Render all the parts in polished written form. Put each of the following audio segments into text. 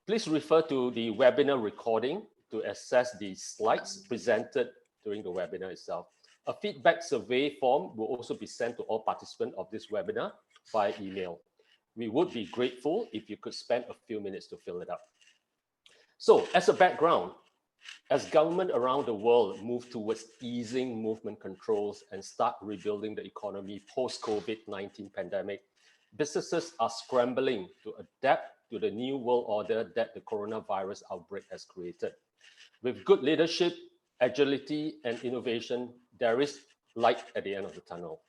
Please refer to the webinar recording to access the slides presented during the webinar itself. A feedback survey form will also be sent to all participants of this webinar by email. We would be grateful if you could spend a few minutes to fill it up. So, as a background, as government around the world move towards easing movement controls and start rebuilding the economy post-COVID-19 pandemic, businesses are scrambling to adapt to the new world order that the coronavirus outbreak has created. With good leadership, agility, and innovation, there is light at the end of the tunnel.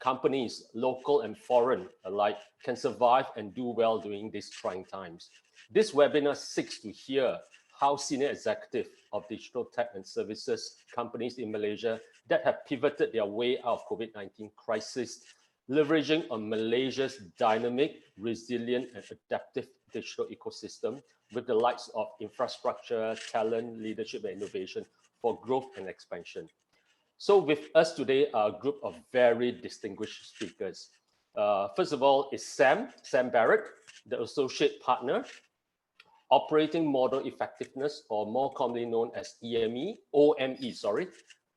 Companies, local and foreign alike, can survive and do well during these trying times. This webinar seeks to hear how senior executives of digital tech and services companies in Malaysia that have pivoted their way out of COVID-19 crisis, leveraging on Malaysia's dynamic, resilient, and adaptive digital ecosystem with the likes of infrastructure, talent, leadership, and innovation for growth and expansion. So with us today are a group of very distinguished speakers. First of all is Sam Barrett, the Associate Partner, Operating Model Effectiveness, or more commonly known as OME,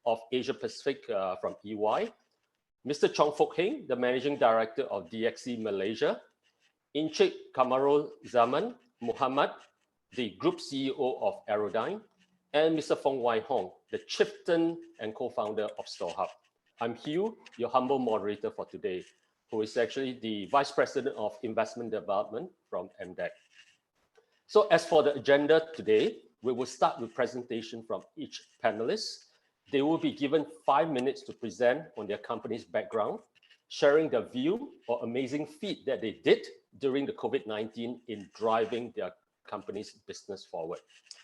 of Asia Pacific from EY. Mr. Chong Fok Heng, the Managing Director of DXE Malaysia. Encik Kamarul Zaman Muhammad, the Group CEO of Aerodyne. And Mr. Fong Wai Hong, the Chieftain and Co-Founder of StoreHub. I'm Hugh, your humble moderator for today, who is actually the Vice President of Investment Development from MDEC. So as for the agenda today, we will start with presentation from each panelist. They will be given 5 minutes to present on their company's background, sharing their view or amazing feat that they did during the COVID-19 in driving their company's business forward.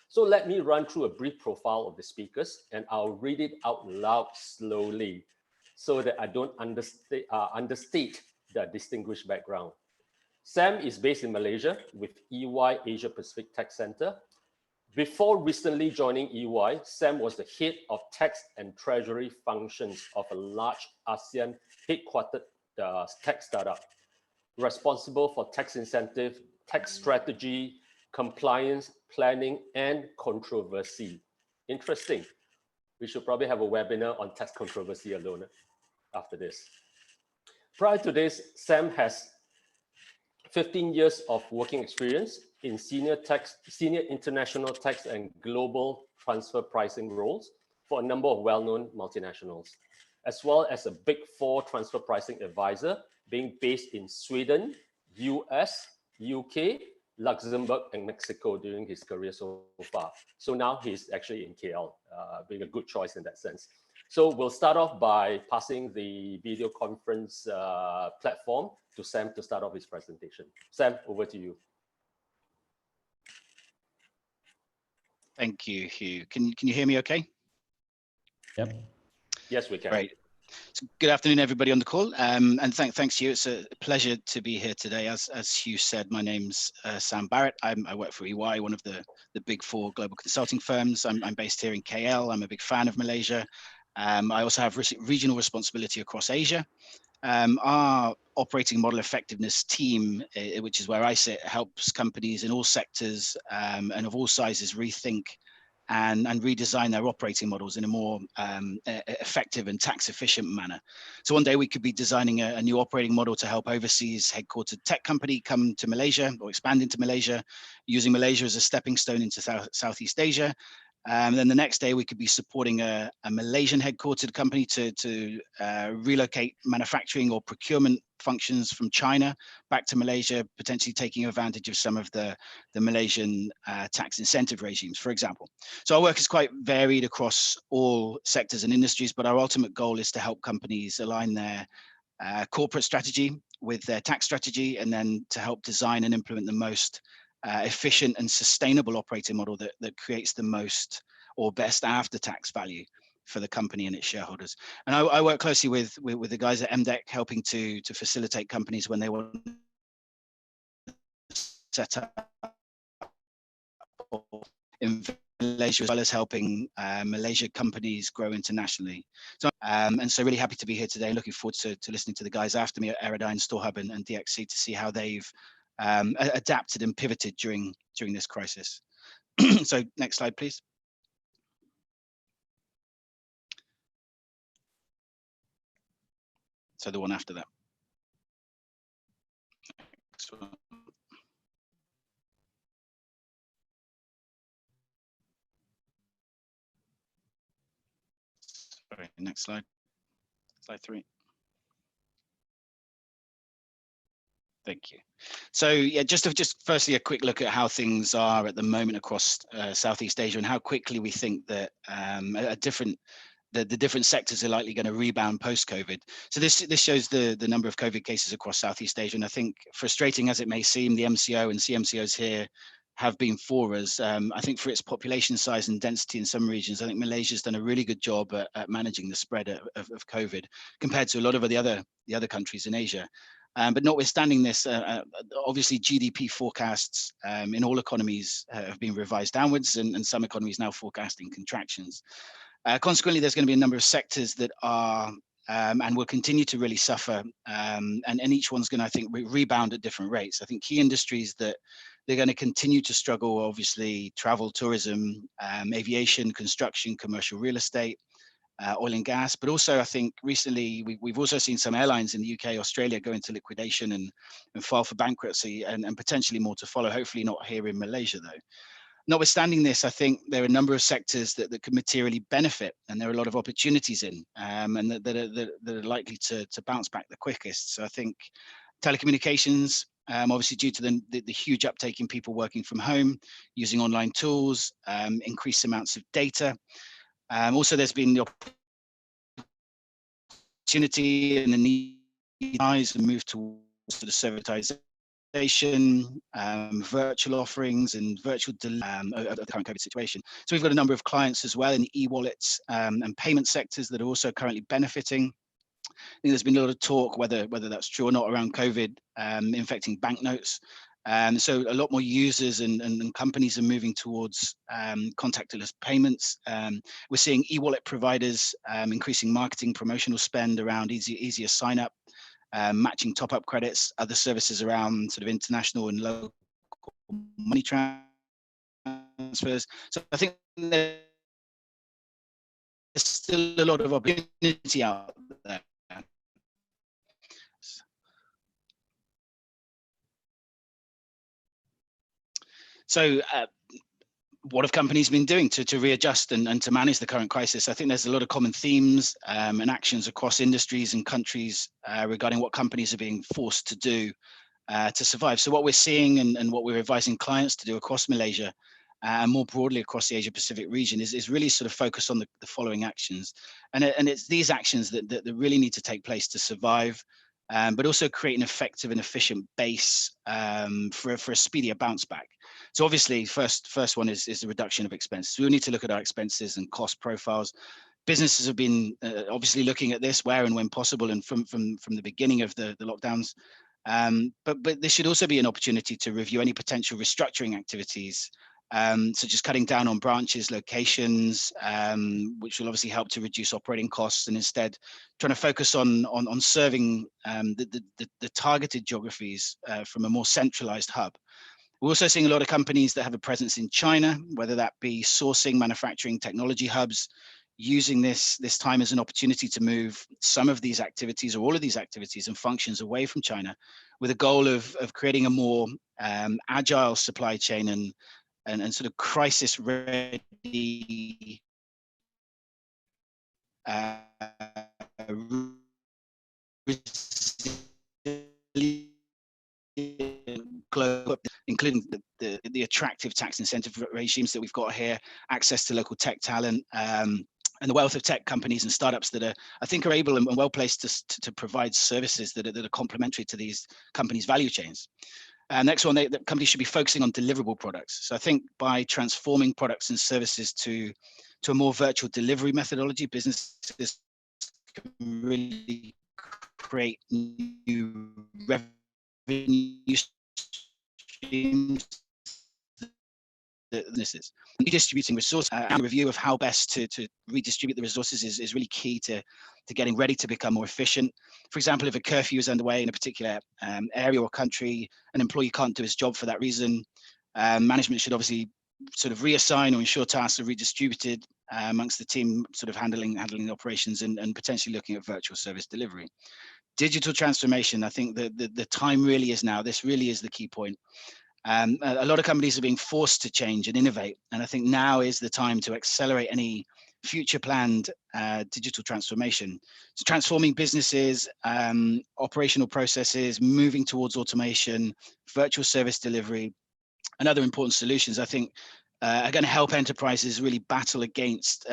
So let me run through a brief profile of the speakers, and I'll read it out loud slowly so that I don't understate their distinguished background. Sam is based in Malaysia with EY Asia Pacific Tech Center. Before recently joining EY, Sam was the head of tax and treasury functions of a large ASEAN headquartered tech startup, responsible for tax incentive, tax strategy, compliance, planning, and controversy. Interesting. We should probably have a webinar on tax controversy alone after this. Prior to this, Sam has 15 years of working experience in senior international tax and global transfer pricing roles for a number of well-known multinationals, as well as a Big Four transfer pricing advisor being based in Sweden, US, UK, Luxembourg, and Mexico during his career so far. So now he's actually in KL, being a good choice in that sense. So we'll start off by passing the video conference platform to Sam to start off his presentation. Sam, over to you. Thank you, Hugh. Can you hear me okay? Yep. Yes, we can. Great. So good afternoon, everybody on the call. And thanks, Hugh. It's a pleasure to be here today. As Hugh said, my name's Sam Barrett. I work for EY, one of the Big Four global consulting firms. I'm based here in KL. I'm a big fan of Malaysia. I also have regional responsibility across Asia. Our operating model effectiveness team, which is where I sit, helps companies in all sectors and of all sizes rethink and redesign their operating models in a more effective and tax efficient manner. So one day we could be designing a new operating model to help overseas headquartered tech company come to Malaysia or expand into Malaysia, using Malaysia as a stepping stone into Southeast Asia. And then the next day we could be supporting a Malaysian headquartered company to relocate manufacturing or procurement functions from China back to Malaysia, potentially taking advantage of some of the Malaysian tax incentive regimes, for example. So our work is quite varied across all sectors and industries, but our ultimate goal is to help companies align their corporate strategy with their tax strategy, and then to help design and implement the most efficient and sustainable operating model that creates the most or best after tax value for the company and its shareholders. And I work closely with the guys at MDEC, helping to facilitate companies when they want to set up in Malaysia, as well as helping Malaysia companies grow internationally. So and so really happy to be here today. Looking forward to listening to the guys after me at Aerodyne, StoreHub and DXE to see how they've adapted and pivoted during this crisis. So next slide, please. So the one after that. Sorry, next slide. Slide 3. Thank you. So yeah, just firstly a quick look at how things are at the moment across Southeast Asia and how quickly we think that the different sectors are likely going to rebound post-COVID. So this shows the number of COVID cases across Southeast Asia, and I think, frustrating as it may seem, the MCO and CMCOs here have been for us. I think for its population size and density in some regions, I think Malaysia's done a really good job at managing the spread of COVID compared to a lot of the other countries in Asia. But notwithstanding this, obviously GDP forecasts in all economies have been revised downwards, and some economies now forecasting contractions. Consequently, there's going to be a number of sectors that are and will continue to really suffer, and each one's going to, I think, rebound at different rates. I think key industries that they're going to continue to struggle, obviously, travel, tourism, aviation, construction, commercial real estate, oil and gas, but also I think recently we've also seen some airlines in the UK, Australia go into liquidation and file for bankruptcy, and potentially more to follow, hopefully not here in Malaysia though. Notwithstanding this, I think there are a number of sectors that could materially benefit, and there are a lot of opportunities in, and that are likely to bounce back the quickest. So I think telecommunications, obviously due to the huge uptake in people working from home, using online tools, increased amounts of data. Also, there's been the opportunity and the need to rise and move towards the servitization, virtual offerings, and virtual of the current COVID situation. So we've got a number of clients as well in the e-wallets and payment sectors that are also currently benefiting. I think there's been a lot of talk, whether that's true or not, around COVID infecting banknotes. So a lot more users and companies are moving towards contactless payments. We're seeing e-wallet providers increasing marketing promotional spend around easier sign up, matching top up credits, other services around sort of international and local money transfers. So I think there's still a lot of opportunity out there. So what have companies been doing to readjust and to manage the current crisis? I think there's a lot of common themes and actions across industries and countries regarding what companies are being forced to do to survive. So what we're seeing and what we're advising clients to do across Malaysia and more broadly across the Asia Pacific region is really sort of focus on the following actions. And it's these actions that really need to take place to survive, but also create an effective and efficient base for a speedier bounce back. So obviously, first one is the reduction of expenses. We need to look at our expenses and cost profiles. Businesses have been obviously looking at this where and when possible, and from the beginning of the lockdowns. But this should also be an opportunity to review any potential restructuring activities, such as cutting down on branches, locations, which will obviously help to reduce operating costs, and instead trying to focus on serving the targeted geographies from a more centralized hub. We're also seeing a lot of companies that have a presence in China, whether that be sourcing, manufacturing, technology hubs, using this time as an opportunity to move some of these activities or all of these activities and functions away from China, with a goal of creating a more agile supply chain and sort of crisis ready global, including the attractive tax incentive regimes that we've got here, access to local tech talent, and the wealth of tech companies and startups that I think are able and well placed to provide services that are complementary to these companies' value chains. Next one, the companies should be focusing on deliverable products. So I think by transforming products and services to a more virtual delivery methodology, businesses can really create new revenue streams businesses. Redistributing resources and review of how best to redistribute the resources is really key to getting ready to become more efficient. For example, if a curfew is underway in a particular area or country, an employee can't do his job for that reason, management should obviously sort of reassign or ensure tasks are redistributed amongst the team, sort of handling operations and potentially looking at virtual service delivery. Digital transformation, I think the time really is now. This really is the key point. A lot of companies are being forced to change and innovate, and I think now is the time to accelerate any future planned digital transformation. So transforming businesses, operational processes, moving towards automation, virtual service delivery, and other important solutions, I think are going to help enterprises really battle against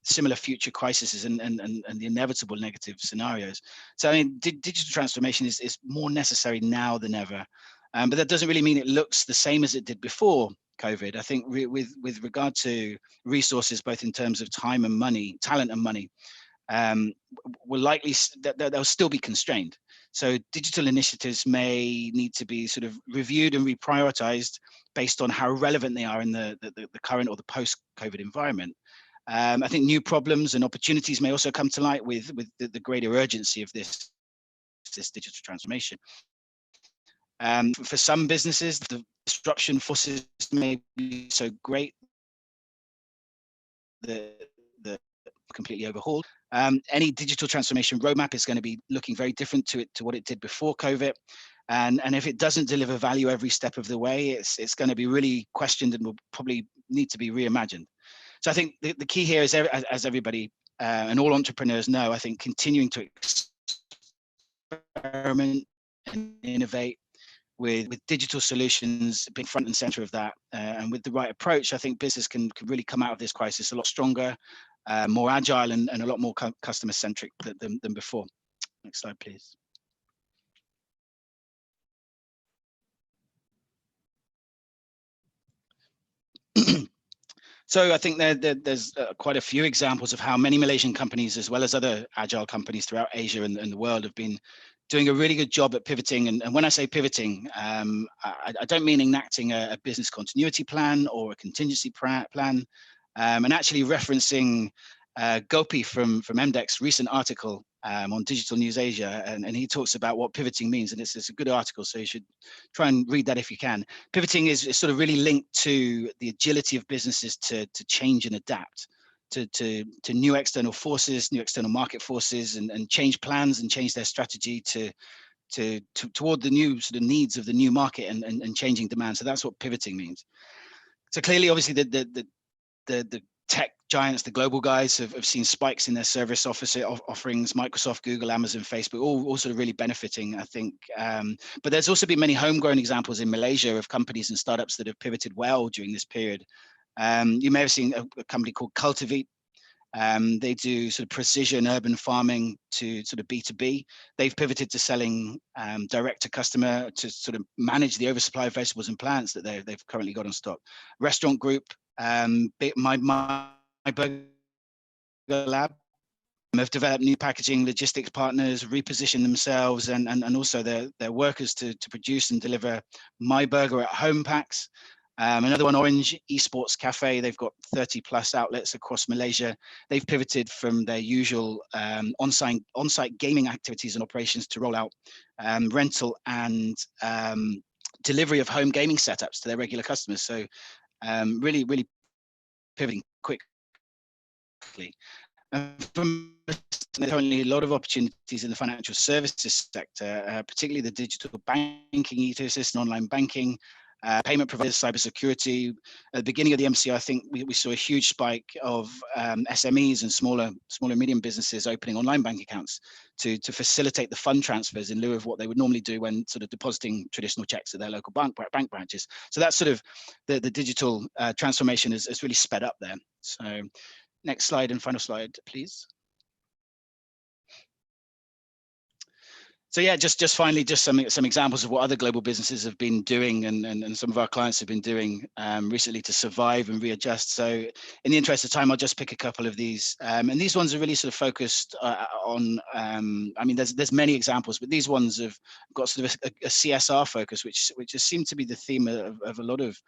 similar future crises and the inevitable negative scenarios. So I mean, digital transformation is more necessary now than ever. But that doesn't really mean it looks the same as it did before COVID. I think with regard to resources, both in terms of time and money, talent and money, will likely they'll still be constrained. So digital initiatives may need to be sort of reviewed and reprioritized based on how relevant they are in the current or the post-COVID environment. I think new problems and opportunities may also come to light with the greater urgency of this digital transformation. For some businesses, the disruption forces may be so great that completely overhauled. Any digital transformation roadmap is going to be looking very different to what it did before COVID. And if it doesn't deliver value every step of the way, it's going to be really questioned and will probably need to be reimagined. So I think the key here is, as everybody and all entrepreneurs know, I think continuing to experiment and innovate with digital solutions being front and center of that, and with the right approach, I think business can really come out of this crisis a lot stronger, more agile, and a lot more customer centric than before. Next slide, please. So I think there's quite a few examples of how many Malaysian companies, as well as other agile companies throughout Asia and the world, have been doing a really good job at pivoting. And when I say pivoting, I don't mean enacting a business continuity plan or a contingency plan. And actually referencing Gopi from MDEC's recent article on Digital News Asia, and he talks about what pivoting means, and it's a good article, so you should try and read that if you can. Pivoting is sort of really linked to the agility of businesses to change and adapt to new external forces, new external market forces, and change plans and change their strategy toward the new sort of needs of the new market and changing demand. So that's what pivoting means. So clearly, obviously, the tech giants, the global guys, have seen spikes in their service offerings. Microsoft, Google, Amazon, Facebook, all sort of really benefiting, I think. But there's also been many homegrown examples in Malaysia of companies and startups that have pivoted well during this period. You may have seen a company called Cultivate. They do sort of precision urban farming to sort of B2B. They've pivoted to selling direct to customer to sort of manage the oversupply of vegetables and plants that they've currently got on stock. Restaurant Group, my Burger Lab, have developed new packaging logistics partners, repositioned themselves and also their workers to produce and deliver My Burger at home packs. Another one, Orange Esports Cafe, they've got 30 plus outlets across Malaysia. They've pivoted from their usual on-site gaming activities and operations to roll out rental and delivery of home gaming setups to their regular customers. So really pivoting quickly. From currently a lot of opportunities in the financial services sector, particularly the digital banking ecosystem, online banking, payment providers, cybersecurity. At the beginning of the MCO, I think we saw a huge spike of SMEs and smaller medium businesses opening online bank accounts to facilitate the fund transfers in lieu of what they would normally do when sort of depositing traditional checks at their local bank branches. So that's sort of the digital transformation has really sped up there. So next slide and final slide, please. So yeah, just finally, just some examples of what other global businesses have been doing and some of our clients have been doing recently to survive and readjust. So in the interest of time, I'll just pick a couple of these. And these ones are really sort of focused on, I mean, there's many examples, but these ones have got sort of a CSR focus, which has seemed to be the theme of a lot of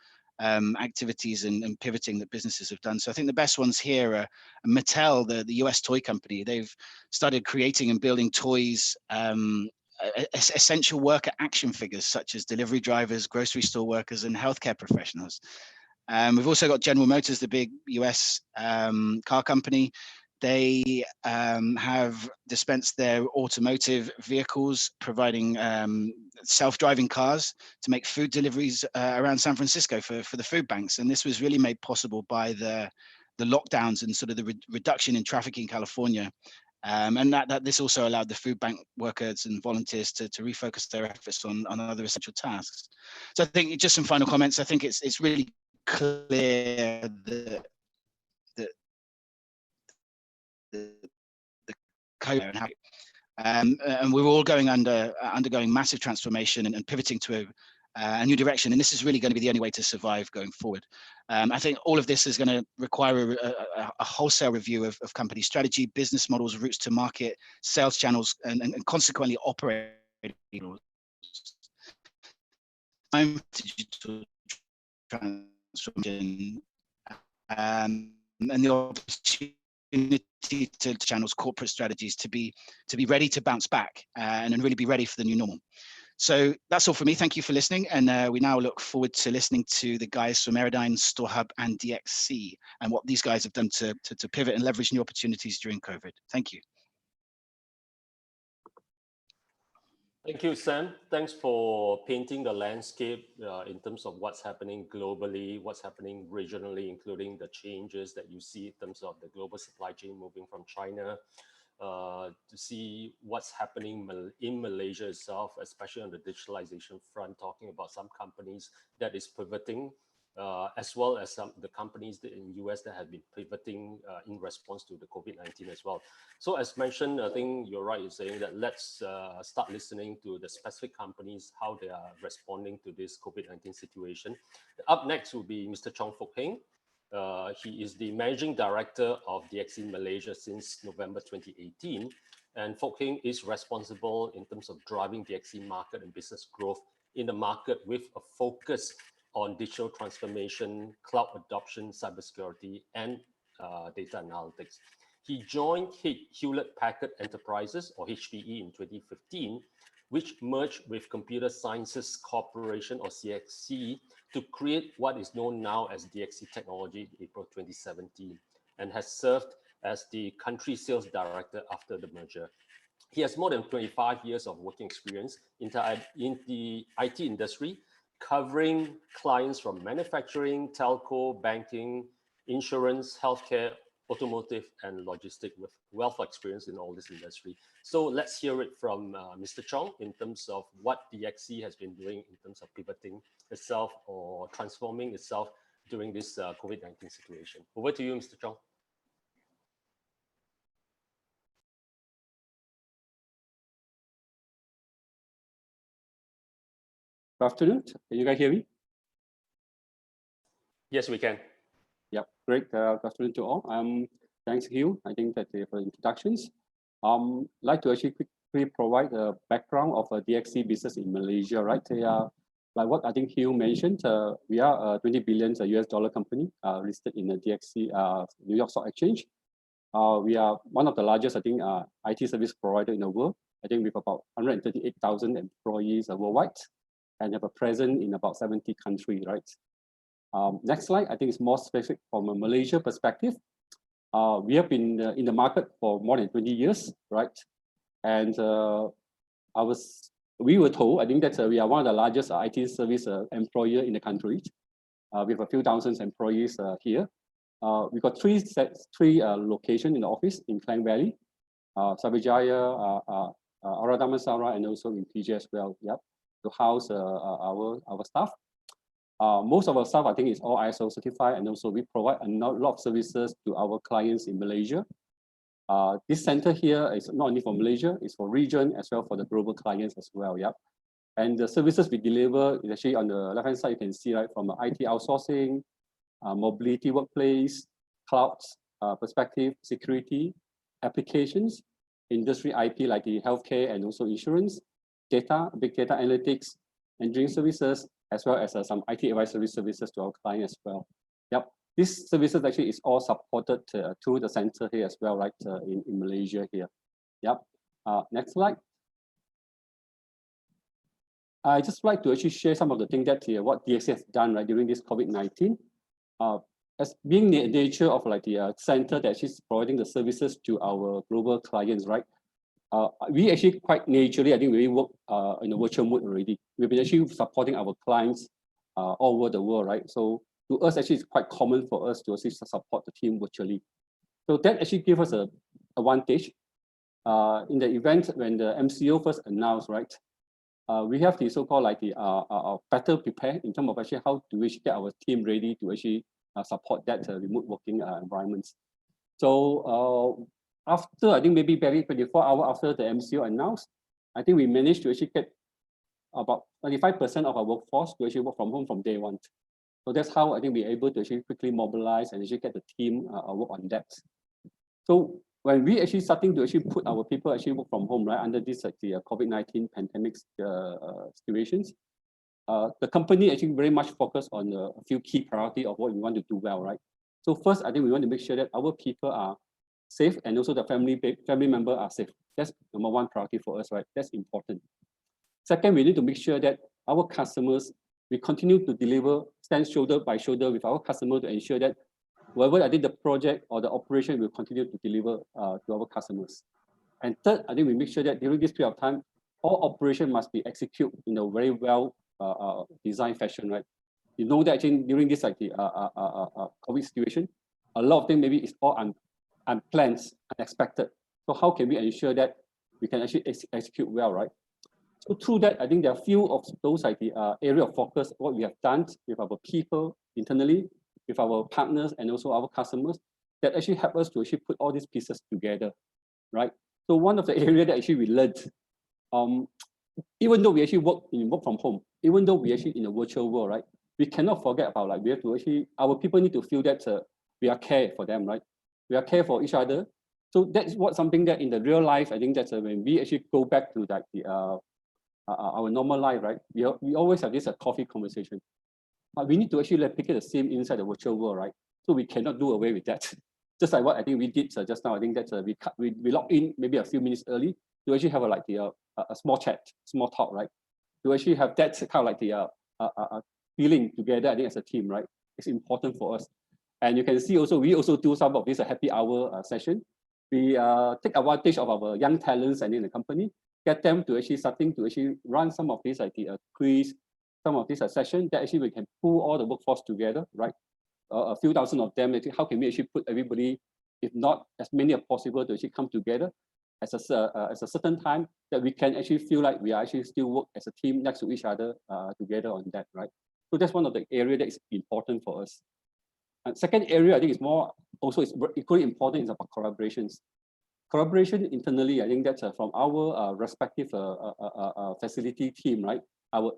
activities and pivoting that businesses have done. So I think the best ones here are Mattel, the US toy company. They've started creating and building toys, essential worker action figures such as delivery drivers, grocery store workers, and healthcare professionals. We've also got General Motors, the big US car company. They have dispensed their automotive vehicles, providing self-driving cars to make food deliveries around San Francisco for the food banks. And this was really made possible by the lockdowns and sort of the reduction in traffic in California. And that this also allowed the food bank workers and volunteers to refocus their efforts on other essential tasks. So I think just some final comments. I think it's really clear that the code and how and we're all undergoing massive transformation and pivoting to a new direction, and this is really going to be the only way to survive going forward. I think all of this is going to require a wholesale review of company strategy, business models, routes to market, sales channels, and consequently operating models. Time to digital transformation and the opportunity to channels corporate strategies to be ready to bounce back and really be ready for the new normal. So that's all for me. Thank you for listening. And we now look forward to listening to the guys from Aerodyne, StoreHub, and DXE, and what these guys have done to pivot and leverage new opportunities during COVID. Thank you. Thank you, Sam. Thanks for painting the landscape in terms of what's happening globally, what's happening regionally, including the changes that you see in terms of the global supply chain moving from China, to see what's happening in Malaysia itself, especially on the digitalization front, talking about some companies that is pivoting, as well as the companies in US that have been pivoting in response to the COVID-19 as well. So as mentioned, I think you're right in saying that let's start listening to the specific companies, how they are responding to this COVID-19 situation. Up next will be Mr. Chong Fook Heng. He is the Managing Director of DXE Malaysia since November 2018. And Fook Heng is responsible in terms of driving DXE market and business growth in the market with a focus on digital transformation, cloud adoption, cybersecurity, and data analytics. He joined Hewlett-Packard Enterprises, or HPE, in 2015, which merged with Computer Sciences Corporation, or CXC, to create what is known now as DXE Technology in April 2017, and has served as the country sales director after the merger. He has more than 25 years of working experience in the IT industry, covering clients from manufacturing, telco, banking, insurance, healthcare, automotive, and logistics, with wealth of experience in all this industry. So let's hear it from Mr. Chong in terms of what DXE has been doing in terms of pivoting itself or transforming itself during this COVID-19 situation. Over to you, Mr. Chong. Good afternoon. Can you guys hear me? Yes, we can. Yeah, great. Good afternoon to all. Thanks, Hugh. I think that for introductions. I'd like to actually quickly provide a background of a DXE business in Malaysia, right? Like what I think Hugh mentioned, we are a $20 billion US dollar company listed in the DXE New York Stock Exchange. We are one of the largest, I think, IT service provider in the world. I think with about 138,000 employees worldwide, and have a presence in about 70 countries, right? Next slide, I think it's more specific from a Malaysia perspective. We have been in the market for more than 20 years, right? And we were told, I think that we are one of the largest IT service employer in the country. We have a few thousand employees here. We got three locations in the office in Klang Valley, Cyberjaya, Aerodyne, and also in PJ as well. Yep, to house our staff. Most of our staff, I think, is all ISO certified, and also we provide a lot of services to our clients in Malaysia. This center here is not only for Malaysia, it's for region as well for the global clients as well. Yep. And the services we deliver is actually on the left-hand side, you can see, right, from IT outsourcing, mobility workplace, cloud perspective, security, applications, industry IP like the healthcare and also insurance, data, big data analytics, engineering services, as well as some IT advisory services to our client as well. Yep. This services actually is all supported through the center here as well, right, in Malaysia here. Yep. Next slide. I just like to actually share some of the things that what DXE has done right during this COVID-19. As being the nature of like the center that she's providing the services to our global clients, right? We actually quite naturally, I think we work in a virtual mode already. We've been actually supporting our clients all over the world, right? So to us, actually, it's quite common for us to actually support the team virtually. So that actually gives us a advantage. In the event when the MCO first announced, right? We have the so-called like the better prepare in terms of actually how do we get our team ready to actually support that remote working environments. So after I think maybe barely 24 hours after the MCO announced, I think we managed to actually get about 25% of our workforce to actually work from home from day one. So that's how I think we're able to actually quickly mobilize and actually get the team work on that. So when we actually starting to actually put our people actually work from home, right, under this like the COVID-19 pandemic situations, the company actually very much focused on a few key priorities of what we want to do well, right? So first, I think we want to make sure that our people are safe and also the family member are safe. That's number one priority for us, right? That's important. Second, we need to make sure that our customers, we continue to deliver, stand shoulder by shoulder with our customer to ensure that whatever I think the project or the operation will continue to deliver to our customers. And third, I think we make sure that during this period of time, all operation must be executed in a very well designed fashion, right? You know that actually during this like the COVID situation, a lot of things maybe it's all unplanned, unexpected. So how can we ensure that we can actually execute well, right? So through that, I think there are a few of those like the area of focus, what we have done with our people internally, with our partners and also our customers that actually help us to actually put all these pieces together, right? So one of the areas that actually we learned, even though we actually work from home, even though we actually in a virtual world, right? We cannot forget about like we have to actually, our people need to feel that we are care for them, right? We are care for each other. So that's what something that in the real life, I think that's when we actually go back to like the our normal life, right? We always have this coffee conversation. We need to actually replicate the same inside the virtual world, right? So we cannot do away with that. Just like what I think we did just now. I think that we log in maybe a few minutes early to actually have a small chat, small talk, right? To actually have that kind of like the feeling together, I think as a team, right? It's important for us. And you can see also, we also do some of this happy hour session. We take advantage of our young talents and in the company, get them to actually starting to actually run some of these like the quiz, some of these sessions that actually we can pull all the workforce together, right? A few thousand of them, how can we actually put everybody, if not as many as possible, to actually come together as a certain time that we can actually feel like we are actually still work as a team next to each other together on that, right? So that's one of the areas that is important for us. And second area, I think is more also is equally important is about collaborations. Collaboration internally, I think that's from our respective facility team, right? Our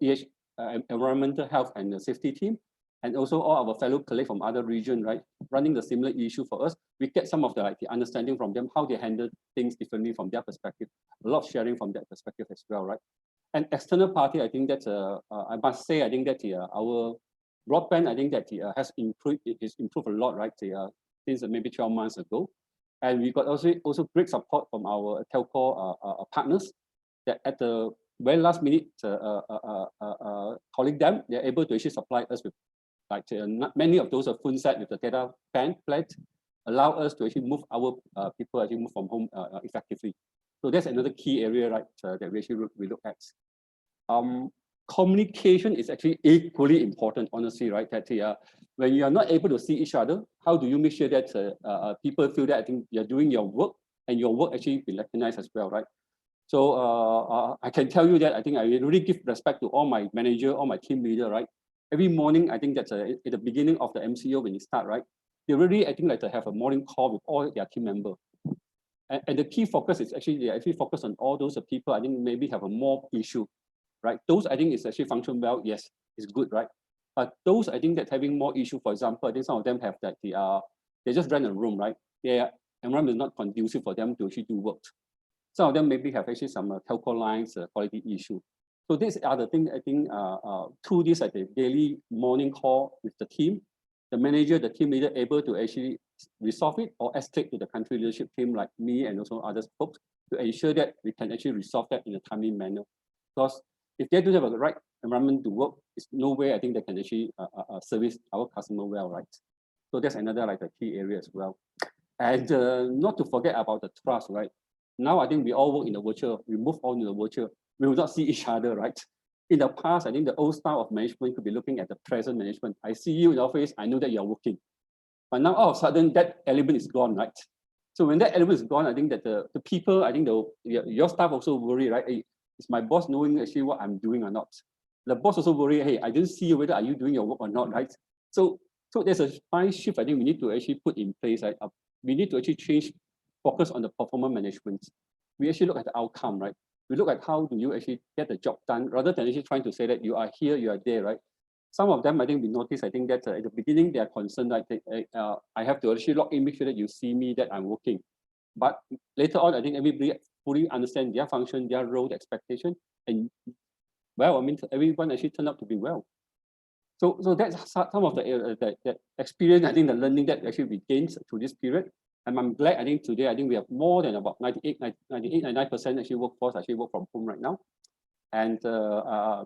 environmental health and safety team, and also all our fellow colleagues from other regions, right? Running the similar issue for us, we get some of the understanding from them, how they handle things differently from their perspective. A lot of sharing from that perspective as well, right? And external party, I think that I must say, I think that our broadband, I think that has improved. It has improved a lot, right? Since maybe 12 months ago, and we got also great support from our telco partners that at the very last minute, calling them, they're able to actually supply us with like many of those phone set with the data plan allow us to actually move our people actually move from home effectively. So that's another key area, right? That we actually look at. Communication is actually equally important, honestly, right? That when you are not able to see each other, how do you make sure that people feel that I think you're doing your work and your work actually be recognized as well, right? So I can tell you that I think I really give respect to all my manager, all my team leader, right? Every morning, I think that's at the beginning of the MCO when you start, right? They really, I think, like to have a morning call with all their team members. And the key focus is actually, they actually focus on all those people, I think maybe have a more issue, right? Those I think is actually function well, yes, it's good, right? But those I think that having more issue, for example, I think some of them have that they just rent a room, right? Their environment is not conducive for them to actually do work. Some of them maybe have actually some telco lines quality issue. So these are the things I think through this like a daily morning call with the team, the manager, the team leader able to actually resolve it or escalate to the country leadership team like me and also other folks to ensure that we can actually resolve that in a timely manner. Because if they don't have the right environment to work, it's no way I think they can actually service our customer well, right? So that's another like a key area as well. And not to forget about the trust, right? Now I think we all work in the virtual, we move on to the virtual, we will not see each other, right? In the past, I think the old style of management could be looking at the present management. I see you in the office, I know that you're working. But now all of a sudden that element is gone, right? So when that element is gone, I think that the people, I think your staff also worry, right? Hey, is my boss knowing actually what I'm doing or not? The boss also worry, hey, I didn't see you whether are you doing your work or not, right? So there's a fine shift I think we need to actually put in place, right? We need to actually change, focus on the performance management. We actually look at the outcome, right? We look at how do you actually get the job done rather than actually trying to say that you are here, you are there, right? Some of them, I think we noticed, I think that at the beginning, they are concerned, like, I have to actually log in, make sure that you see me, that I'm working. But later on, I think everybody fully understand their function, their role, the expectation. And well, I mean, everyone actually turned out to be well. So that's some of the experience, I think the learning that actually we gained through this period. And I'm glad, I think today, I think we have more than about 99% actually workforce actually work from home right now. And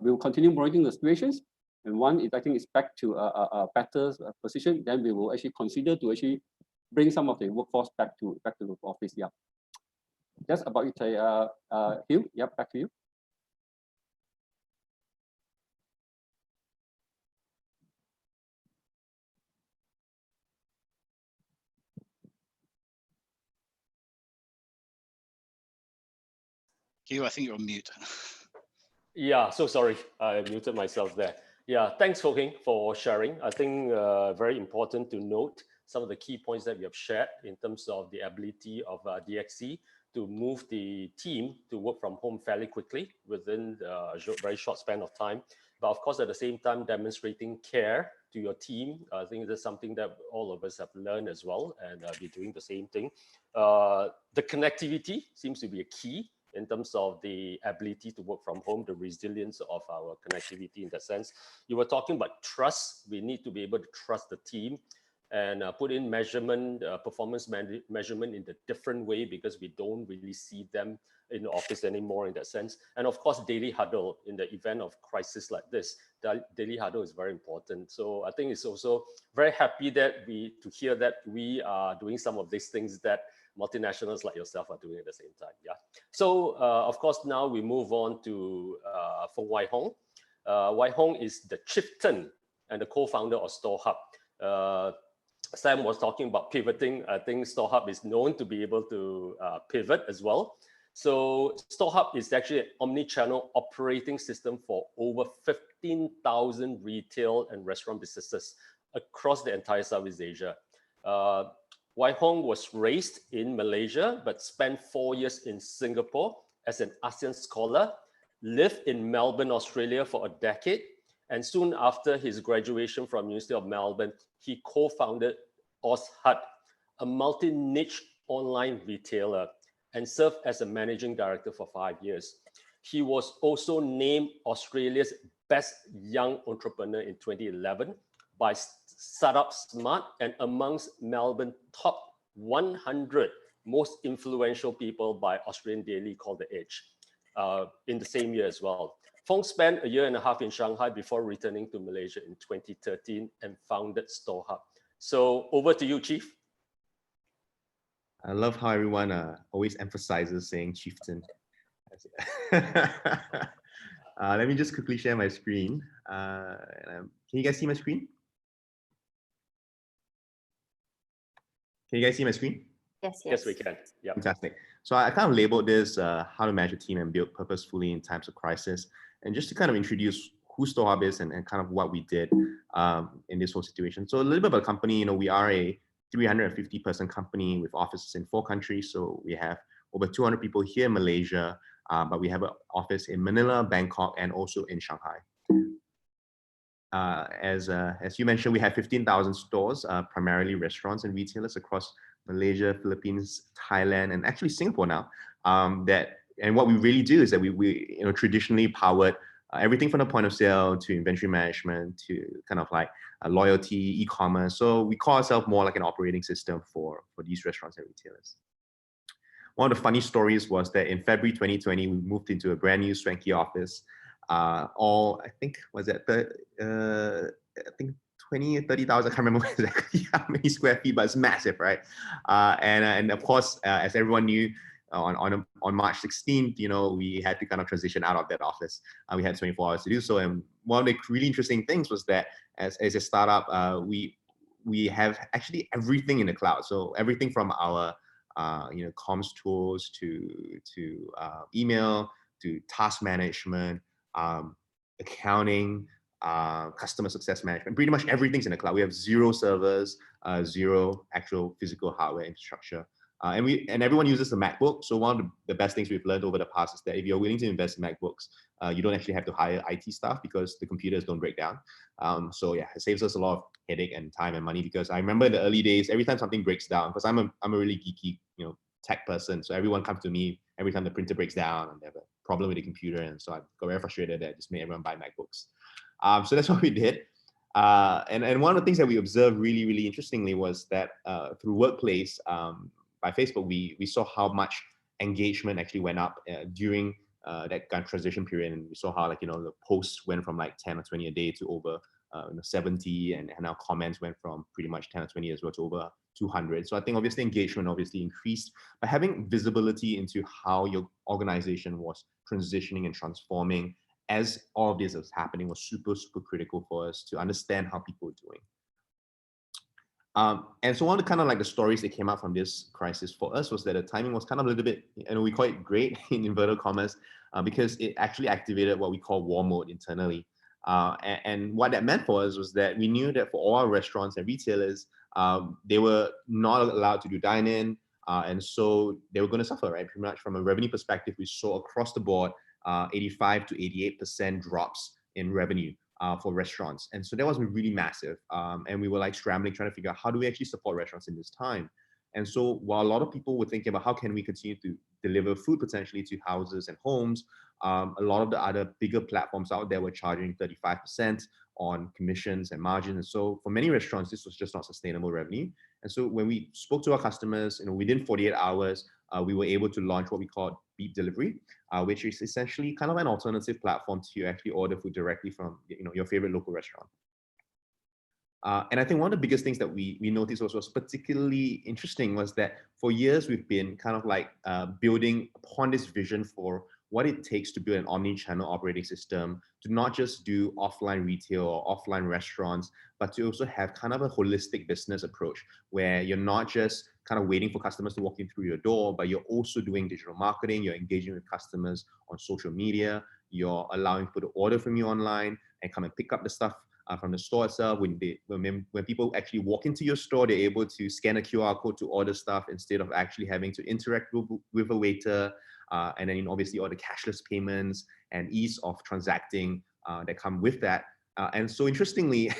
we will continue monitoring the situations. And one is, I think, it's back to a better position. Then we will actually consider to actually bring some of the workforce back to the office. Yeah, that's about it. Hugh, yeah, back to you. Hugh, I think you're on mute. Yeah, so sorry, I muted myself there. Yeah, thanks, Ho-Hing, for sharing. I think very important to note some of the key points that you have shared in terms of the ability of DXE to move the team to work from home fairly quickly within a very short span of time. But of course, at the same time, demonstrating care to your team. I think that's something that all of us have learned as well, and be doing the same thing. The connectivity seems to be a key in terms of the ability to work from home, the resilience of our connectivity in that sense. You were talking about trust. We need to be able to trust the team and put in measurement, performance measurement in a different way because we don't really see them in the office anymore in that sense. And of course, daily huddle in the event of crisis like this, the daily huddle is very important. So I think it's also very happy that to hear that we are doing some of these things that multinationals like yourself are doing at the same time. Yeah. So of course, now we move on to Feng Wai Hong. Wai Hong is the chieftain and the co-founder of StoreHub. Sam was talking about pivoting. I think StoreHub is known to be able to pivot as well. So StoreHub is actually an omni-channel operating system for over 15,000 retail and restaurant businesses across the entire Southeast Asia. Wai Hong was raised in Malaysia, but spent 4 years in Singapore as an ASEAN scholar, lived in Melbourne, Australia for a decade, and soon after his graduation from University of Melbourne, he co-founded OzHut, a multi-niche online retailer, and served as a managing director for 5 years. He was also named Australia's best young entrepreneur in 2011 by Startup Smart and amongst Melbourne top 100 most influential people by Australian daily called The Edge in the same year as well. Feng spent 1.5 years in Shanghai before returning to Malaysia in 2013 and founded StoreHub. So over to you, Chief. I love how everyone always emphasizes saying chieftain. Let me just quickly share my screen. Can you guys see my screen? Can you guys see my screen? Yes, yes, we can. Yeah, fantastic. So I kind of labeled this how to manage a team and build purposefully in times of crisis. And just to kind of introduce who StoreHub is and kind of what we did in this whole situation. So a little bit about the company, we are a 350-person company with offices in 4 countries. So we have over 200 people here in Malaysia, but we have an office in Manila, Bangkok, and also in Shanghai. As you mentioned, we have 15,000 stores, primarily restaurants and retailers across Malaysia, Philippines, Thailand, and actually Singapore now. And what we really do is that we traditionally powered everything from the point of sale to inventory management to kind of like loyalty, e-commerce. So we call ourselves more like an operating system for these restaurants and retailers. One of the funny stories was that in February 2020, we moved into a brand new swanky office. All, I think, was that I think 20 or 30,000, I can't remember exactly how many square feet, but it's massive, right? And of course, as everyone knew, on March 16th, you know, we had to kind of transition out of that office. We had 24 hours to do so. And one of the really interesting things was that as a startup, we have actually everything in the cloud. So everything from our you know, comms tools to email, to task management, accounting, customer success management, pretty much everything's in the cloud. We have 0 servers, 0 actual physical hardware infrastructure. And everyone uses the MacBook. So one of the best things we've learned over the past is that if you're willing to invest in MacBooks, you don't actually have to hire IT staff because the computers don't break down. So yeah, it saves us a lot of headache and time and money, because I remember in the early days, every time something breaks down, because I'm a really geeky, you know, tech person. So everyone comes to me every time the printer breaks down and they have a problem with the computer. And so I got very frustrated that I just made everyone buy MacBooks. So that's what we did. And one of the things that we observed really interestingly was that through Workplace, by Facebook, we saw how much engagement actually went up during that kind of transition period. And we saw how, like, you know, the posts went from like 10 or 20 a day to over 70, and our comments went from pretty much 10 or 20 as well to over 200. So I think obviously engagement obviously increased, but having visibility into how your organization was transitioning and transforming as all of this was happening was super critical for us to understand how people were doing. And so one of the kind of like the stories that came out from this crisis for us was that the timing was kind of a little bit, and we call it great in inverted commas, because it actually activated what we call war mode internally. And what that meant for us was that we knew that for all our restaurants and retailers, they were not allowed to do dine-in, and so they were going to suffer, right? Pretty much from a revenue perspective, we saw across the board 85 to 88% drops in revenue for restaurants. And so that was really massive. And we were like scrambling, trying to figure out how do we actually support restaurants in this time. And so while a lot of people were thinking about how can we continue to deliver food potentially to houses and homes, a lot of the other bigger platforms out there were charging 35% on commissions and margins. And so for many restaurants, this was just not sustainable revenue. And so when we spoke to our customers, you know, within 48 hours, we were able to launch what we call Beep Delivery, which is essentially kind of an alternative platform to actually order food directly from, you know, your favorite local restaurant. And I think one of the biggest things that we noticed was particularly interesting was that for years we've been kind of like building upon this vision for what it takes to build an omni-channel operating system, to not just do offline retail or offline restaurants, but to also have kind of a holistic business approach where you're not just kind of waiting for customers to walk in through your door, but you're also doing digital marketing, you're engaging with customers on social media, you're allowing people to order from you online and come and pick up the stuff from the store itself. When people actually walk into your store, they're able to scan a QR code to order stuff instead of actually having to interact with a waiter. And then obviously all the cashless payments and ease of transacting that come with that. And so interestingly,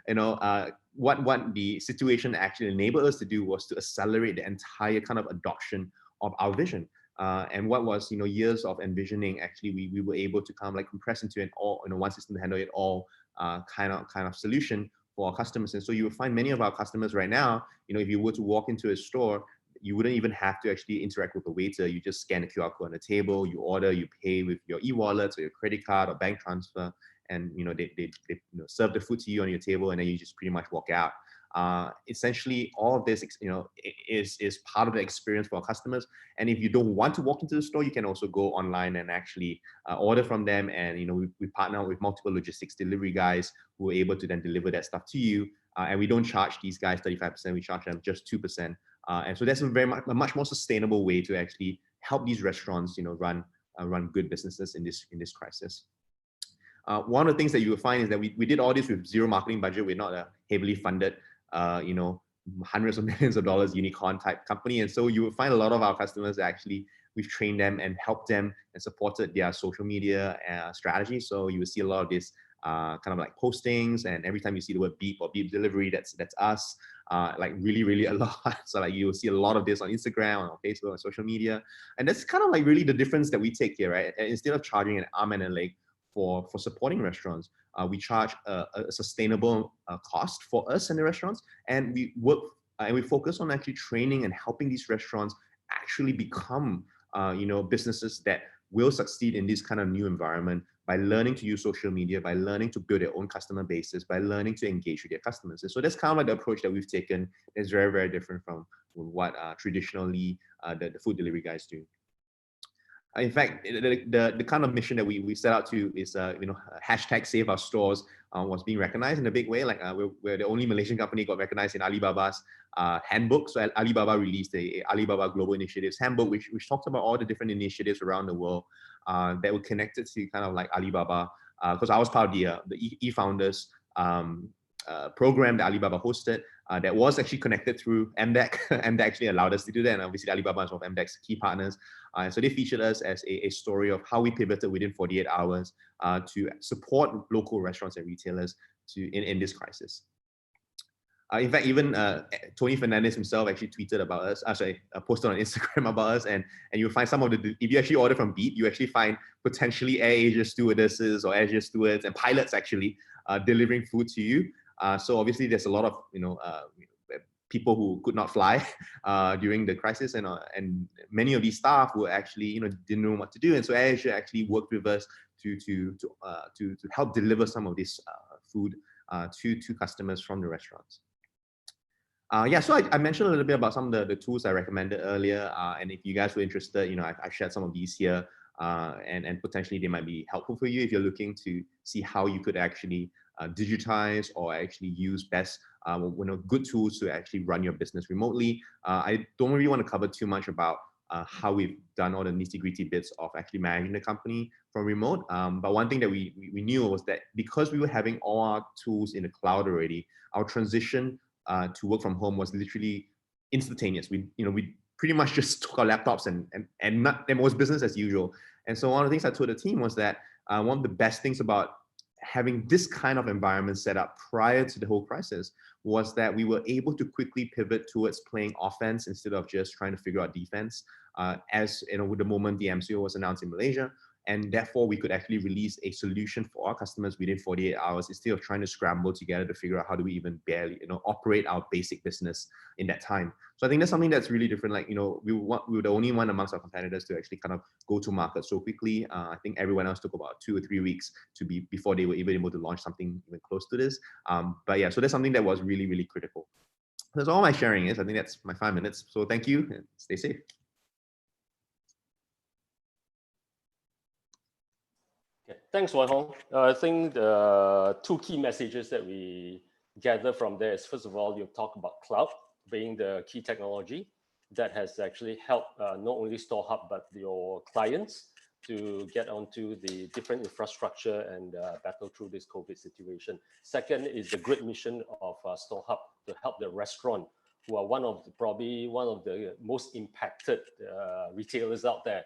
you know, what the situation actually enabled us to do was to accelerate the entire kind of adoption of our vision. And what was, you know, years of envisioning, actually we were able to kind of like compress into an all, you know, one system to handle it all kind of solution for our customers. And so you will find many of our customers right now, you know, if you were to walk into a store, you wouldn't even have to actually interact with a waiter. You just scan a QR code on the table, you order, you pay with your e-wallet or your credit card or bank transfer, and you know they you know, serve the food to you on your table, and then you just pretty much walk out. Essentially, all of this, you know, is part of the experience for our customers. And if you don't want to walk into the store, you can also go online and actually order from them. And you know, we partner with multiple logistics delivery guys who are able to then deliver that stuff to you. And we don't charge these guys 35%; we charge them just 2%. And so that's a much more sustainable way to actually help these restaurants, you know, run good businesses in this crisis. One of the things that you will find is that we did all this with zero marketing budget. We're not a heavily funded, you know, hundreds of millions of dollars unicorn type company. And so you will find a lot of our customers actually, we've trained them and helped them and supported their social media strategy. So you will see a lot of this kind of like postings, and every time you see the word beep or beep delivery, that's us. Like really a lot. So like you will see a lot of this on Instagram, on Facebook, on social media. And that's kind of like really the difference that we take here, right? And instead of charging an arm and a leg for supporting restaurants. We charge a sustainable cost for us and the restaurants, and we work and we focus on actually training and helping these restaurants actually become businesses that will succeed in this kind of new environment by learning to use social media, by learning to build their own customer bases, by learning to engage with their customers. And so that's kind of like the approach that we've taken. It's very, very different from what traditionally the food delivery guys do. In fact, the kind of mission that we set out to is, hashtag Save Our Stores was being recognized in a big way. Like we're the only Malaysian company got recognized in Alibaba's handbook. So Alibaba released a Alibaba Global Initiatives handbook, which talked about all the different initiatives around the world that were connected to kind of like Alibaba. Because I was part of the e-founders program that Alibaba hosted that was actually connected through MDEC. MDEC actually allowed us to do that, and obviously Alibaba is one of MDEC's key partners. So they featured us as a story of how we pivoted within 48 hours to support local restaurants and retailers in this crisis. In fact, even Tony Fernandez himself actually tweeted about us, posted on Instagram about us, and you'll find some of if you actually order from Beat, you actually find potentially Air Asia stewardesses or Air Asia stewards and pilots actually delivering food to you. So obviously there's a lot of, people who could not fly during the crisis, and many of these staff were actually, didn't know what to do. And so Air Asia actually worked with us to help deliver some of this food to customers from the restaurants. So I mentioned a little bit about some of the tools I recommended earlier, and if you guys were interested, I shared some of these here, and potentially they might be helpful for you if you're looking to see how you could actually digitize or actually use best good tools to actually run your business remotely. I don't really want to cover too much about how we've done all the nitty-gritty bits of actually managing the company from remote. But one thing that we knew was that because we were having all our tools in the cloud already, our transition to work from home was literally instantaneous. We pretty much just took our laptops and it was business as usual. And so one of the things I told the team was that one of the best things about having this kind of environment set up prior to the whole crisis was that we were able to quickly pivot towards playing offense instead of just trying to figure out defense. As with the moment the MCO was announced in Malaysia, and therefore we could actually release a solution for our customers within 48 hours instead of trying to scramble together to figure out how do we even barely operate our basic business in that time. So I think that's something that's really different. Like we were the only one amongst our competitors to actually kind of go to market so quickly. I think everyone else took about 2 or 3 weeks before they were even able to launch something even close to this. But yeah, so that's something that was really, really critical. That's all my sharing is. I think that's my 5 minutes. So thank you and stay safe. Okay. Thanks, Wai Hong. I think the 2 key messages that we gather from there is, first of all, you talk about cloud being the key technology that has actually helped not only StoreHub, but your clients to get onto the different infrastructure and battle through this COVID situation. Second is the great mission of StoreHub to help the restaurant, who are probably one of the most impacted retailers out there,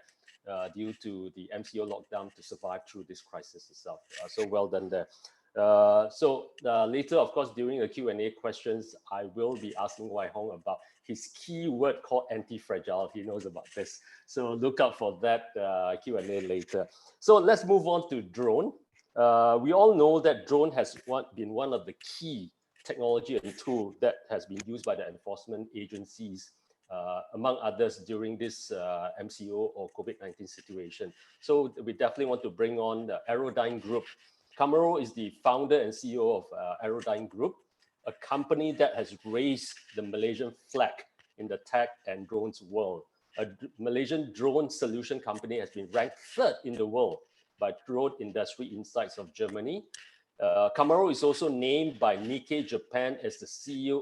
due to the MCO lockdown, to survive through this crisis itself. So well done there. Later, of course, during the Q&A questions, I will be asking Wai Hong about his key word called anti-fragile. He knows about this. So look out for that Q&A later. So let's move on to drone. We all know that drone has been one of the key technology and tool that has been used by the enforcement agencies, among others, during this MCO or COVID-19 situation. So we definitely want to bring on the Aerodyne Group. Kamaro is the founder and CEO of Aerodyne Group, a company that has raised the Malaysian flag in the tech and drones world. A Malaysian drone solution company has been ranked 3rd in the world by Drone Industry Insights of Germany. Kamaro is also named by Nikkei Japan as the CEO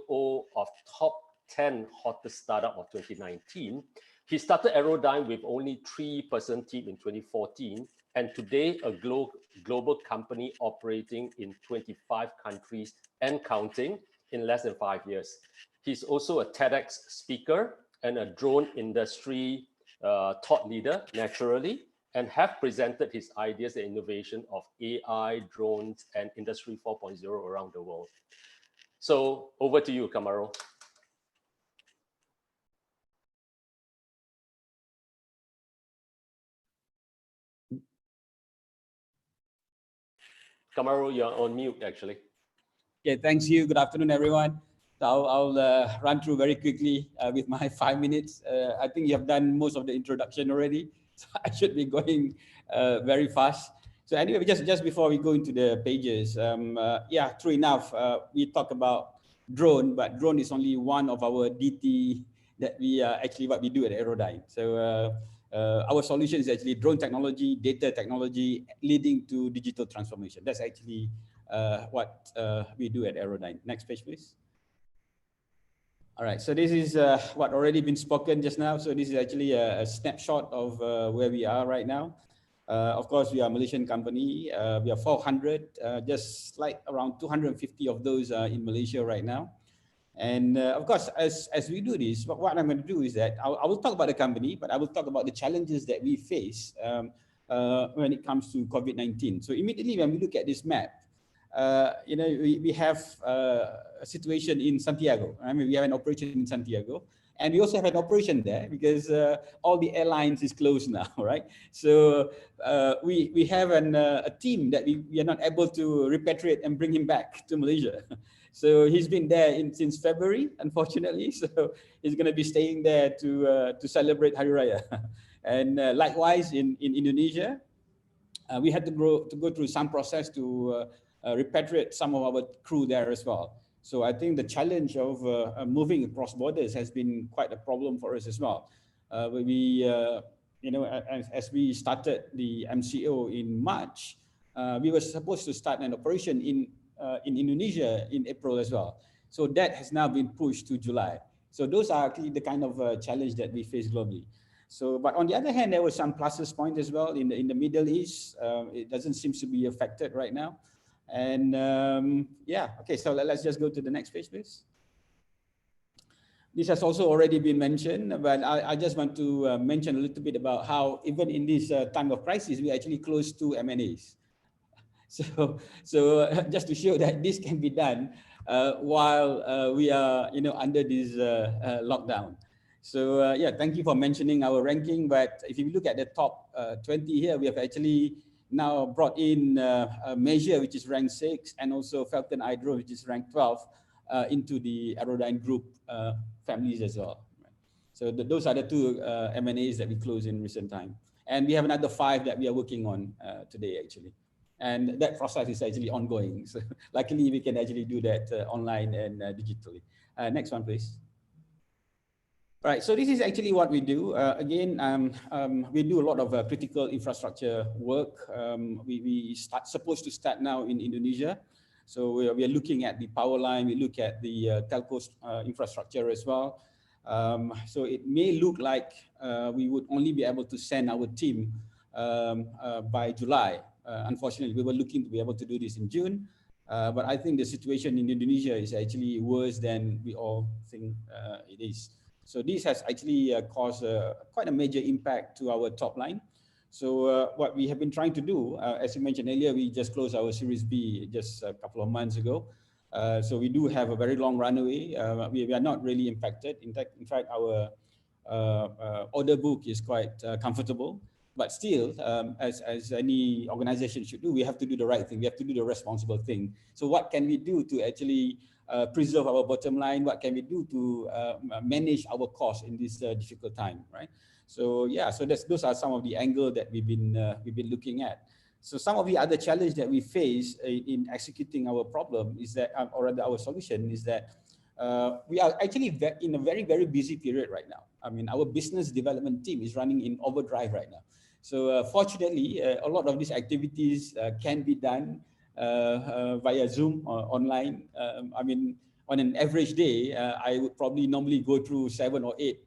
of Top 10 Hottest Startup of 2019. He started Aerodyne with only 3-person team in 2014, and today a global company operating in 25 countries and counting in less than 5 years. He's also a TEDx speaker and a drone industry thought leader, naturally, and have presented his ideas and innovation of AI, drones, and Industry 4.0 around the world. So over to you, Kamaro. Kamaru, you're on mute actually. Okay, thanks you. Good afternoon, everyone. So I'll run through very quickly with my 5 minutes. I think you have done most of the introduction already, so I should be going very fast. So anyway, just before we go into the pages, yeah, true enough, we talk about drone, but drone is only one of our DT that we actually what we do at Aerodyne. So our solution is actually drone technology, data technology, leading to digital transformation. That's actually what we do at Aerodyne. Next page, please. All right, so this is what already been spoken just now. So this is actually a snapshot of where we are right now. Of course, we are a Malaysian company. We are 400, just like around 250 of those in Malaysia right now. And of course, as we do this, what I'm going to do is that I will talk about the company, but I will talk about the challenges that we face when it comes to COVID-19. So immediately when we look at this map, you know, we have a situation in Santiago. I mean, we have an operation in Santiago, and we also have an operation there because all the airlines is closed now, right? So we have a team that we are not able to repatriate and bring him back to Malaysia. So he's been there since February, unfortunately. So he's going to be staying there to celebrate Hari Raya. And likewise in Indonesia, we had to go through some process to repatriate some of our crew there as well. So I think the challenge of moving across borders has been quite a problem for us as well. You know, as we started the MCO in March, we were supposed to start an operation in Indonesia in April as well. So that has now been pushed to July. So those are actually the kind of challenge that we face globally. So, but on the other hand, there were some pluses point as well in the Middle East. It doesn't seem to be affected right now. And yeah, okay, so let's just go to the next page, please. This has also already been mentioned, but I just want to mention a little bit about how even in this time of crisis, we actually closed 2 M&As. So just to show that this can be done while we are, you know, under this lockdown. So yeah, thank you for mentioning our ranking. But if you look at the top 20 here, we have actually now brought in a measure which is ranked 6, and also Falcon Hydro, which is ranked 12, into the Aerodyne group families as well. So those are the 2 M&As that we closed in recent time. And we have another 5 that we are working on today, actually. And that process is actually ongoing. So luckily, we can actually do that online and digitally. Next one, please. Right, so this is actually what we do. Again, we do a lot of critical infrastructure work. We supposed to start now in Indonesia. So we are looking at the power line, we look at the telco infrastructure as well. So it may look like we would only be able to send our team by July. Unfortunately, we were looking to be able to do this in June. But I think the situation in Indonesia is actually worse than we all think it is. So this has actually caused quite a major impact to our top line. So what we have been trying to do, as you mentioned earlier, we just closed our Series B just a couple of months ago. So we do have a very long runway. We are not really impacted. In fact, our order book is quite comfortable. But still, as any organization should do, we have to do the right thing. We have to do the responsible thing. So what can we do to actually preserve our bottom line? What can we do to manage our costs in this difficult time, right? So yeah, so those are some of the angles that we've been looking at. So some of the other challenge that we face in executing our problem is that, or rather our solution is that we are actually in a very, very busy period right now. I mean, our business development team is running in overdrive right now. So fortunately, a lot of these activities can be done via Zoom or online. I mean, on an average day, I would probably normally go through 7 or 8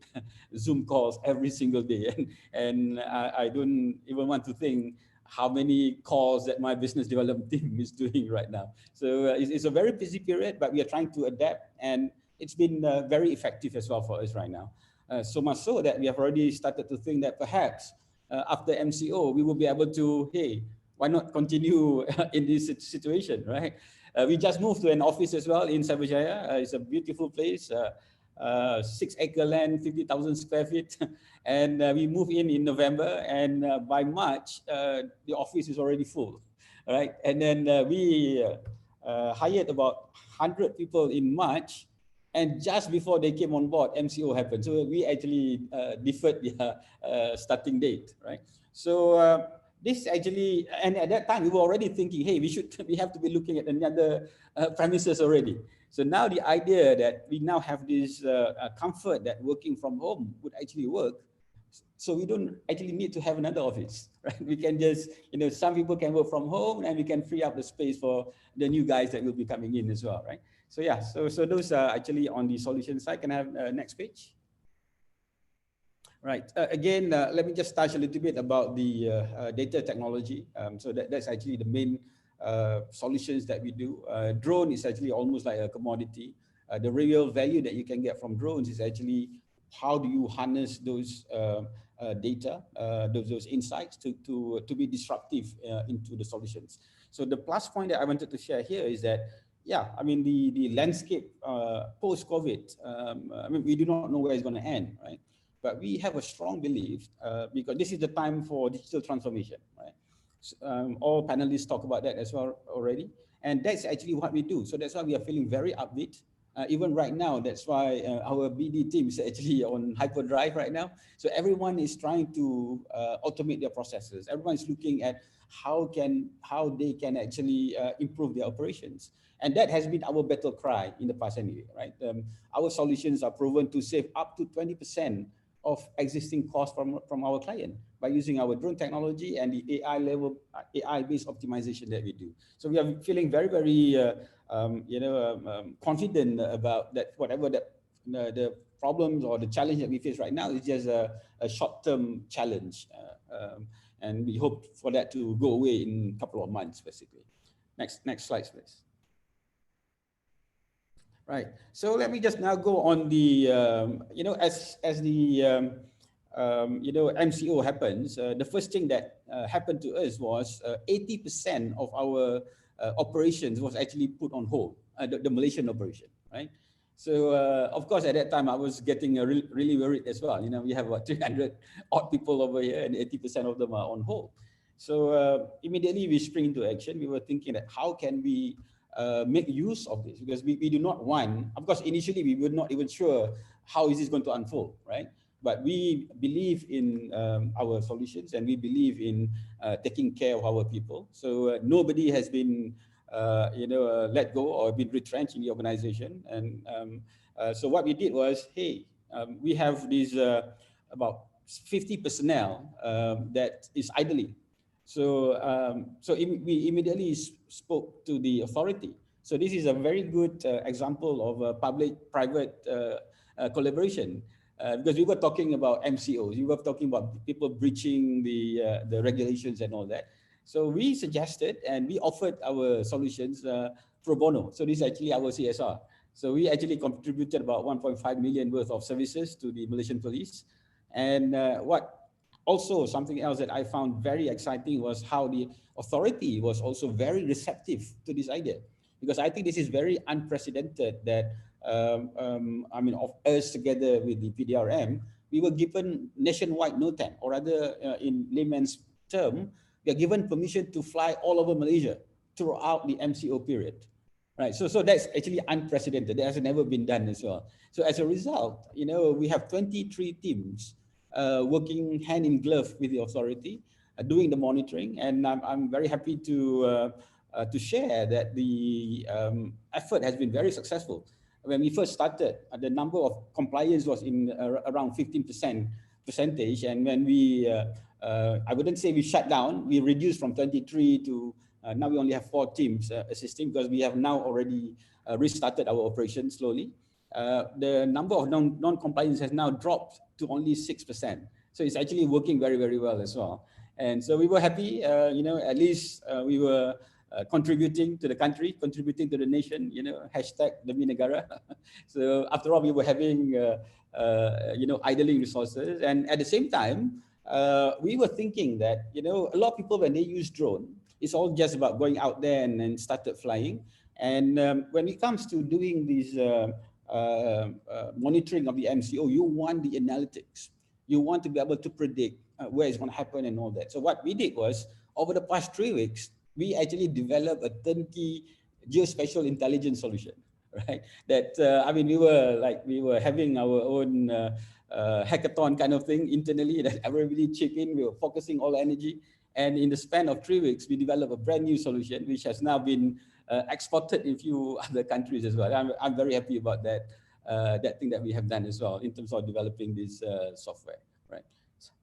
Zoom calls every single day. And I don't even want to think how many calls that my business development team is doing right now. So it's a very busy period, but we are trying to adapt, and it's been very effective as well for us right now. So much so that we have already started to think that perhaps after MCO, we will be able to, hey, why not continue in this situation, right? We just moved to an office as well in Cyberjaya. It's a beautiful place, 6-acre land, 50,000 square feet. And we moved in November, and by March, the office is already full. right? And then we hired about 100 people in March, and just before they came on board, MCO happened. So we actually deferred the starting date, right? So this actually, and at that time we were already thinking, hey, we have to be looking at another premises already. So now the idea that we now have this comfort that working from home would actually work. So we don't actually need to have another office, right? We can just, some people can work from home, and we can free up the space for the new guys that will be coming in as well, right? So yeah, so those are actually on the solution side. Can I have next page? Right. Again, let me just touch a little bit about the data technology. So that's actually the main solutions that we do. Drone is actually almost like a commodity. The real value that you can get from drones is actually how do you harness those data, those insights to be disruptive into the solutions. So the plus point that I wanted to share here is that, yeah, I mean, the landscape post-COVID, I mean, we do not know where it's going to end, right? But we have a strong belief because this is the time for digital transformation, right? So, all panelists talk about that as well already. And that's actually what we do. So that's why we are feeling very upbeat. Even right now, that's why our BD team is actually on hyperdrive right now. So everyone is trying to automate their processes. Everyone is looking at how they can actually improve their operations. And that has been our battle cry in the past anyway, right? Our solutions are proven to save up to 20% of existing costs from our client by using our drone technology and the AI-based optimization that we do. So we are feeling very, very, confident about that. Whatever the problems or the challenge that we face right now is just a short-term challenge, and we hope for that to go away in a couple of months, basically. Next slide, please. Right. So let me just now go on the, as the, MCO happens, the first thing that happened to us was 80% of our operations was actually put on hold, the Malaysian operation, right? So, of course, at that time, I was getting really worried as well. We have about 300 odd people over here, and 80% of them are on hold. So immediately we spring into action. We were thinking that how can we make use of this, because we do not want, of course, initially we were not even sure how is this going to unfold, right? But we believe in our solutions, and we believe in taking care of our people. So nobody has been, let go or been retrenched in the organization. And so what we did was, hey, we have these about 50 personnel that is idling. So, we immediately spoke to the authority. So this is a very good example of a public-private collaboration, because we were talking about MCOs, we were talking about people breaching the regulations and all that. So we suggested and we offered our solutions pro bono. So this is actually our CSR. So we actually contributed about 1.5 million worth of services to the Malaysian police. And also, something else that I found very exciting was how the authority was also very receptive to this idea, because I think this is very unprecedented that, of us together with the PDRM, we were given nationwide NOTAM, or rather in layman's term, we are given permission to fly all over Malaysia throughout the MCO period. Right, so that's actually unprecedented. That has never been done as well. So as a result, we have 23 teams working hand in glove with the authority, doing the monitoring, and I'm very happy to share that the effort has been very successful. When we first started, the number of compliance was in around 15%, and when we, I wouldn't say we shut down, we reduced from 23 to now we only have 4 teams assisting, because we have now already restarted our operation slowly. The number of non-compliance has now dropped to only 6%. So it's actually working very, very well as well. And so we were happy, at least we were contributing to the country, contributing to the nation, hashtag Demi Negara. So after all, we were having, idling resources. And at the same time, we were thinking that, a lot of people, when they use drone, it's all just about going out there and started flying. And when it comes to doing these monitoring of the MCO, you want the analytics. You want to be able to predict where it's going to happen and all that. So what we did was, over the past 3 weeks, we actually developed a turnkey geospatial intelligence solution, right? That I mean, we were having our own hackathon kind of thing internally that everybody chip in. We were focusing all energy, and in the span of 3 weeks, we developed a brand new solution which has now been exported in few other countries as well. I'm very happy about that. That thing that we have done as well in terms of developing this software, right?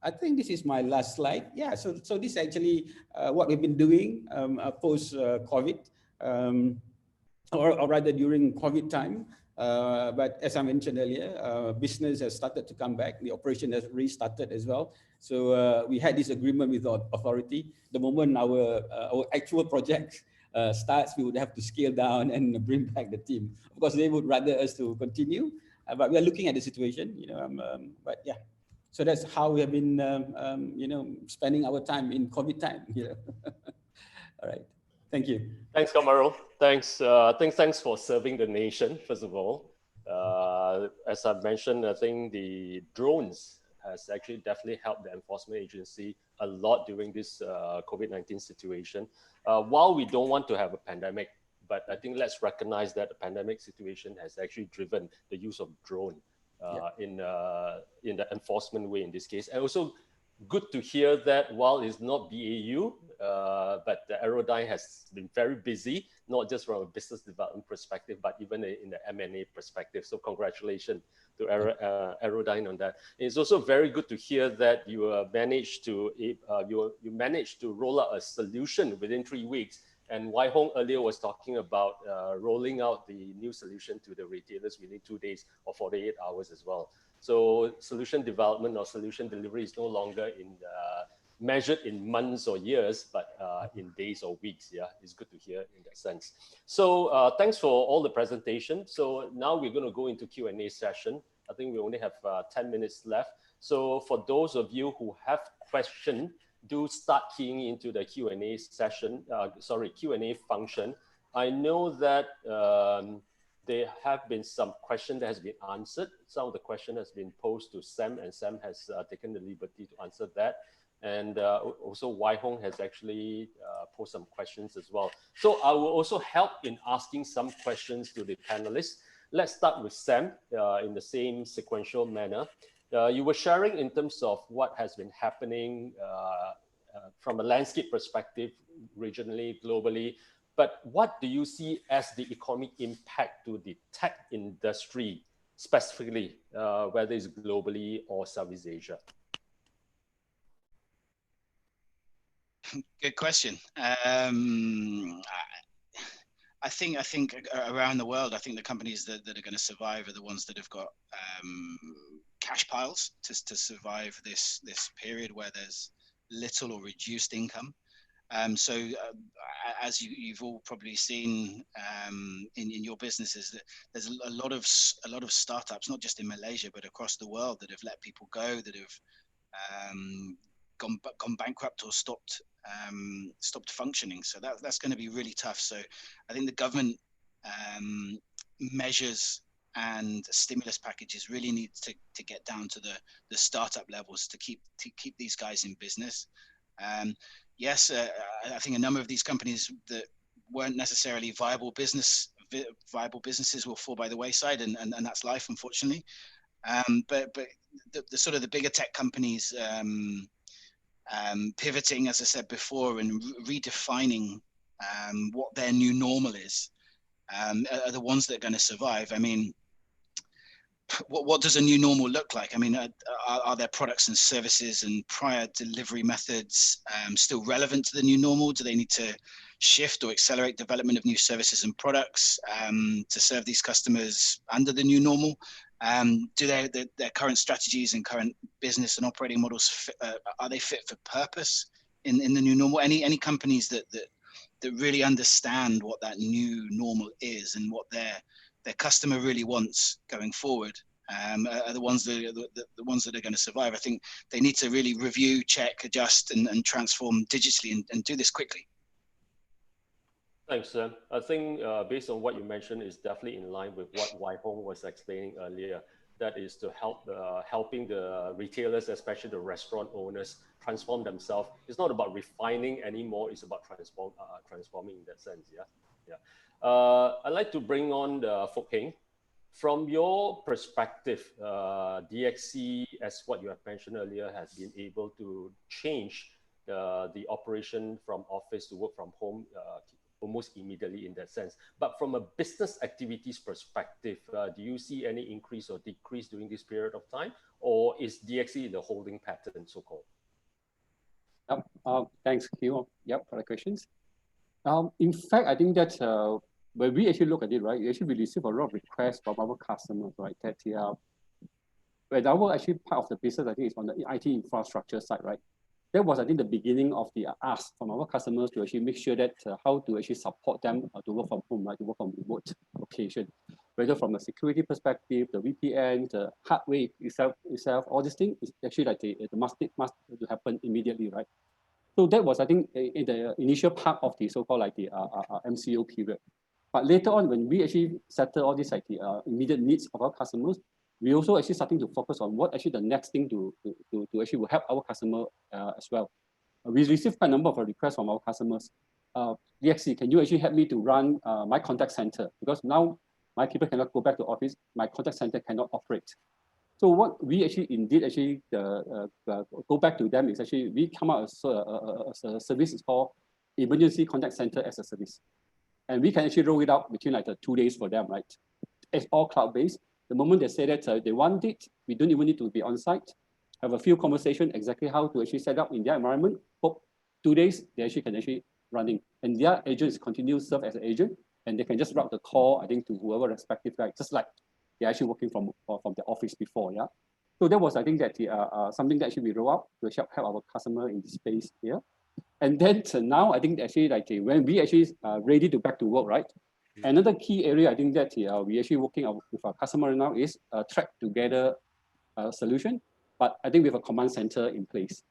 I think this is my last slide. Yeah, so this is actually what we've been doing post COVID, or rather during COVID time. But as I mentioned earlier, business has started to come back. The operation has restarted as well. So we had this agreement with the authority. The moment our actual project starts, we would have to scale down and bring back the team. Of course, they would rather us to continue, but we are looking at the situation, but yeah. So that's how we have been, spending our time in COVID time. All right. Thank you. Thanks, Kamarul. Thanks for serving the nation, first of all. As I've mentioned, I think the drones has actually definitely helped the enforcement agency a lot during this COVID-19 situation. While we don't want to have a pandemic, but I think let's recognize that the pandemic situation has actually driven the use of drone in the enforcement way in this case. And also good to hear that while it's not BAU, but the Aerodyne has been very busy, not just from a business development perspective, but even in the M&A perspective. So congratulations to Aerodyne on that. It's also very good to hear that you managed to roll out a solution within 3 weeks. And Wai Hong earlier was talking about rolling out the new solution to the retailers within 2 days or 48 hours as well. So solution development or solution delivery is no longer measured in months or years, but in days or weeks. Yeah, it's good to hear in that sense. So thanks for all the presentation. So now we're going to go into Q&A session. I think we only have 10 minutes left. So for those of you who have questions, do start keying into the Q&A session, Q&A function. I know that there have been some questions that has been answered. Some of the question has been posed to Sam, and Sam has taken the liberty to answer that. And also Wai Hong has actually posed some questions as well. So I will also help in asking some questions to the panelists. Let's start with Sam in the same sequential manner. You were sharing in terms of what has been happening from a landscape perspective, regionally, globally, but what do you see as the economic impact to the tech industry, specifically, whether it's globally or Southeast Asia? Good question. I think around the world, I think the companies that are going to survive are the ones that have got cash piles to survive this period where there's little or reduced income. As you've all probably seen in your businesses, that there's a lot of startups, not just in Malaysia but across the world, that have let people go, that have gone bankrupt or stopped functioning. So that's going to be really tough. So I think the government measures and stimulus packages really need to get down to the startup levels to keep these guys in business. Yes, I think a number of these companies that weren't necessarily viable businesses will fall by the wayside, and that's life, unfortunately. But the sort of the bigger tech companies pivoting, as I said before, and redefining what their new normal is, are the ones that are going to survive. I mean, what does a new normal look like? I mean, are their products and services and prior delivery methods still relevant to the new normal? Do they need to shift or accelerate development of new services and products to serve these customers under the new normal? Do their current strategies and current business and operating models, are they fit for purpose in the new normal? Any companies that really understand what that new normal is and what their customer really wants going forward are the ones that are going to survive. I think they need to really review, check, adjust, and transform digitally and do this quickly. Thanks, Sam. I think based on what you mentioned is definitely in line with what Wai Hong was explaining earlier. that is to help helping the retailers, especially the restaurant owners, transform themselves. It's not about refining anymore. It's about transforming in that sense. I'd like to bring on Fook Heng. From your perspective, DXE, as what you have mentioned earlier, has been able to change the operation from office to work from home almost immediately in that sense. But from a business activities perspective, do you see any increase or decrease during this period of time? Or is DXE in the holding pattern, so-called? Thanks, Hugh. For the questions. In fact, I think that when we actually look at it, right, we receive a lot of requests from our customers, right, that when our actually part of the business, I think, is on the IT infrastructure side, right. That was, I think, the beginning of the ask from our customers to actually make sure that how to actually support them to work from home, right, to work on remote location, whether from a security perspective, the VPN, the hardware itself, all these things is actually like the must to happen immediately, right. So that was, I think, in the initial part of the so-called like the MCO period. But later on, when we actually settle all these like the immediate needs of our customers, we also actually starting to focus on what actually the next thing to actually will help our customer as well. We received quite a number of requests from our customers. DXE, can you actually help me to run my contact center? Because now my people cannot go back to office, my contact center cannot operate. So what we actually indeed actually go back to them is actually we come out as a service is called Emergency Contact Center as a Service. And we can actually roll it out between like 2 days for them, right? It's all cloud-based. The moment they say that they want it, we don't even need to be on site. Have a few conversations exactly how to actually set up in their environment. For 2 days, they actually can actually running. And their agents continue to serve as an agent, and they can just route the call, I think, to whoever respective, right? Just like they're actually working from the office before, yeah. So that was, I think, that something that actually we roll out to help our customer in this space here. And then now, I think actually like when we actually ready to back to work, right? Another key area I think that we actually working with our customer now is a track together solution, but I think we have a command center in place.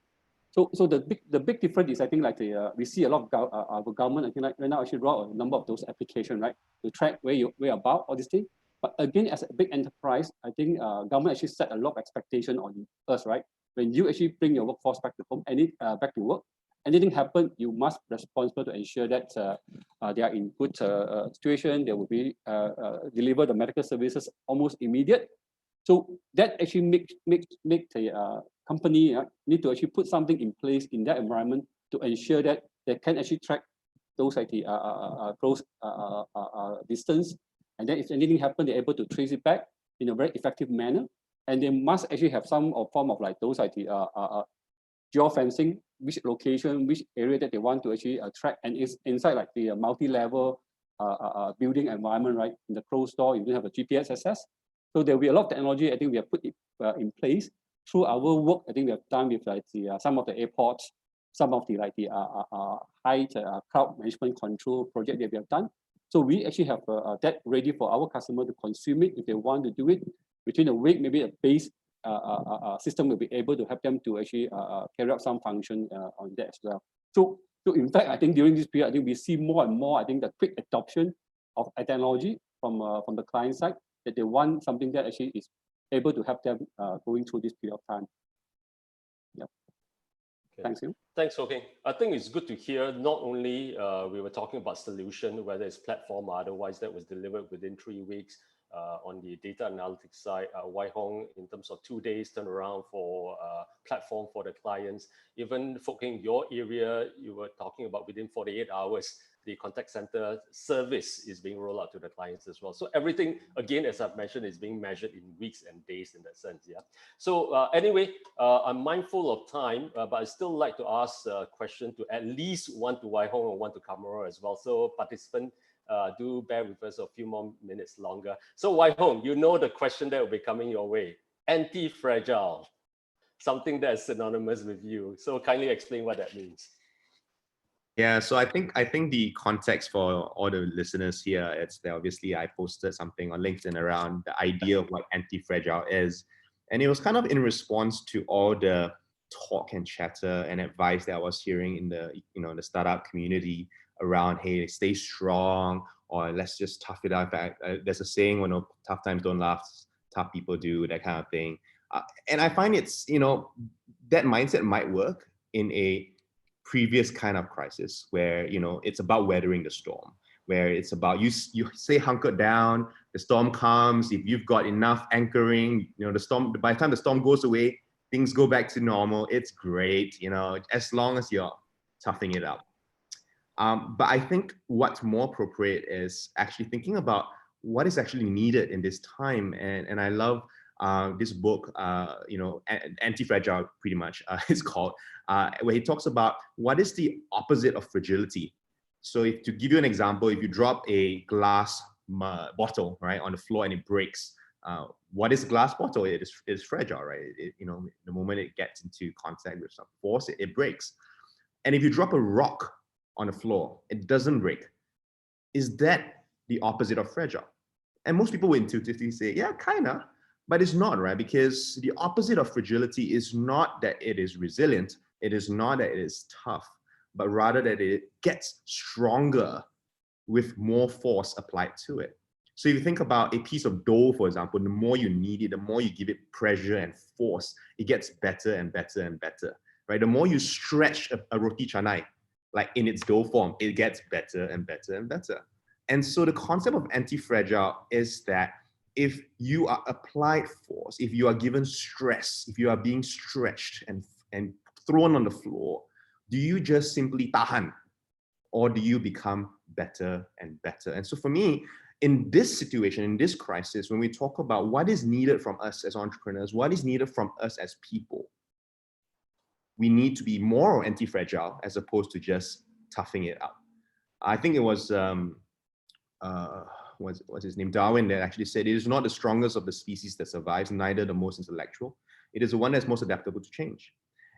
So the big difference is I think like we see a lot of our government I think like right now actually roll out a number of those applications, right, to track where about all these things. But again, as a big enterprise, I think government actually set a lot of expectation on us, right? When you actually bring your workforce back to home, back to work, anything happen, you must be responsible to ensure that they are in good situation. They will be deliver the medical services almost immediate. So that actually make the company need to actually put something in place in that environment to ensure that they can actually track those like the close distance. And then if anything happen, they're able to trace it back in a very effective manner. And they must actually have some form of like those like the geofencing, which location, which area that they want to actually track, and it's inside like the multi-level building environment, right? In the closed door, you don't have a GPS access. So there will be a lot of technology I think we have put it in place through our work. I think we have done with like the some of the airports, some of the like the high cloud management control project that we have done. So we actually have that ready for our customer to consume it if they want to do it within a week. Maybe a base system will be able to help them to actually carry out some function on that as well. So in fact, I think during this period, I think we see more and more, I think, the quick adoption of technology from the client side, that they want something that actually is able to help them going through this period of time. Yeah. Okay. Thanks, you. Thanks, Fook Heng. I think it's good to hear not only we were talking about solution, whether it's platform or otherwise, that was delivered within 3 weeks. On the data analytics side, Wai Hong, in terms of 2 days turnaround for platform for the clients. Even Fook Heng, your area, you were talking about within 48 hours, the contact center service is being rolled out to the clients as well. So everything, again, as I've mentioned, is being measured in weeks and days in that sense. Yeah. So anyway, I'm mindful of time, but I still like to ask a question to at least one to Wai Hong and one to Kamara as well. So participant, do bear with us a few more minutes longer. So Wai Hong, you know the question that will be coming your way. Anti-fragile, something that is synonymous with you. So kindly explain what that means. Yeah, so I think the context for all the listeners here, it's that obviously I posted something on LinkedIn around the idea of what anti-fragile is. And it was kind of in response to all the talk and chatter and advice that I was hearing in the, the startup community around, hey, stay strong, or let's just tough it out. There's a saying, when tough times don't last, tough people do, that kind of thing. And I find it's, you know, that mindset might work in a previous kind of crisis where, you know, it's about weathering the storm, where it's about you stay hunkered down, the storm comes, if you've got enough anchoring, you know, the storm, by the time the storm goes away, things go back to normal. It's great, you know, as long as you're toughing it out. But I think what's more appropriate is actually thinking about what is actually needed in this time. And I love this book, you know, Anti-Fragile, pretty much, it's called, where he talks about what is the opposite of fragility. So if, to give you an example, if you drop a glass bottle, right, on the floor and it breaks, what is a glass bottle? It is fragile, right? You know, the moment it gets into contact with some force, it breaks. And if you drop a rock on the floor, it doesn't break. Is that the opposite of fragile? And most people will intuitively say, yeah, kind of, but it's not, right? Because the opposite of fragility is not that it is resilient, it is not that it is tough, but rather that it gets stronger with more force applied to it. So if you think about a piece of dough, for example, the more you knead it, the more you give it pressure and force, it gets better and better and better, right? The more you stretch a roti canai, like in its dough form, it gets better and better and better. And so the concept of anti-fragile is that if you are applied force, if you are given stress, if you are being stretched and thrown on the floor, do you just simply tahan? Or do you become better and better? And so for me, in this situation, in this crisis, when we talk about what is needed from us as entrepreneurs, what is needed from us as people, we need to be more anti-fragile as opposed to just toughing it out. I think it was, what's his name, Darwin, that actually said, it is not the strongest of the species that survives, neither the most intellectual. It is the one that's most adaptable to change.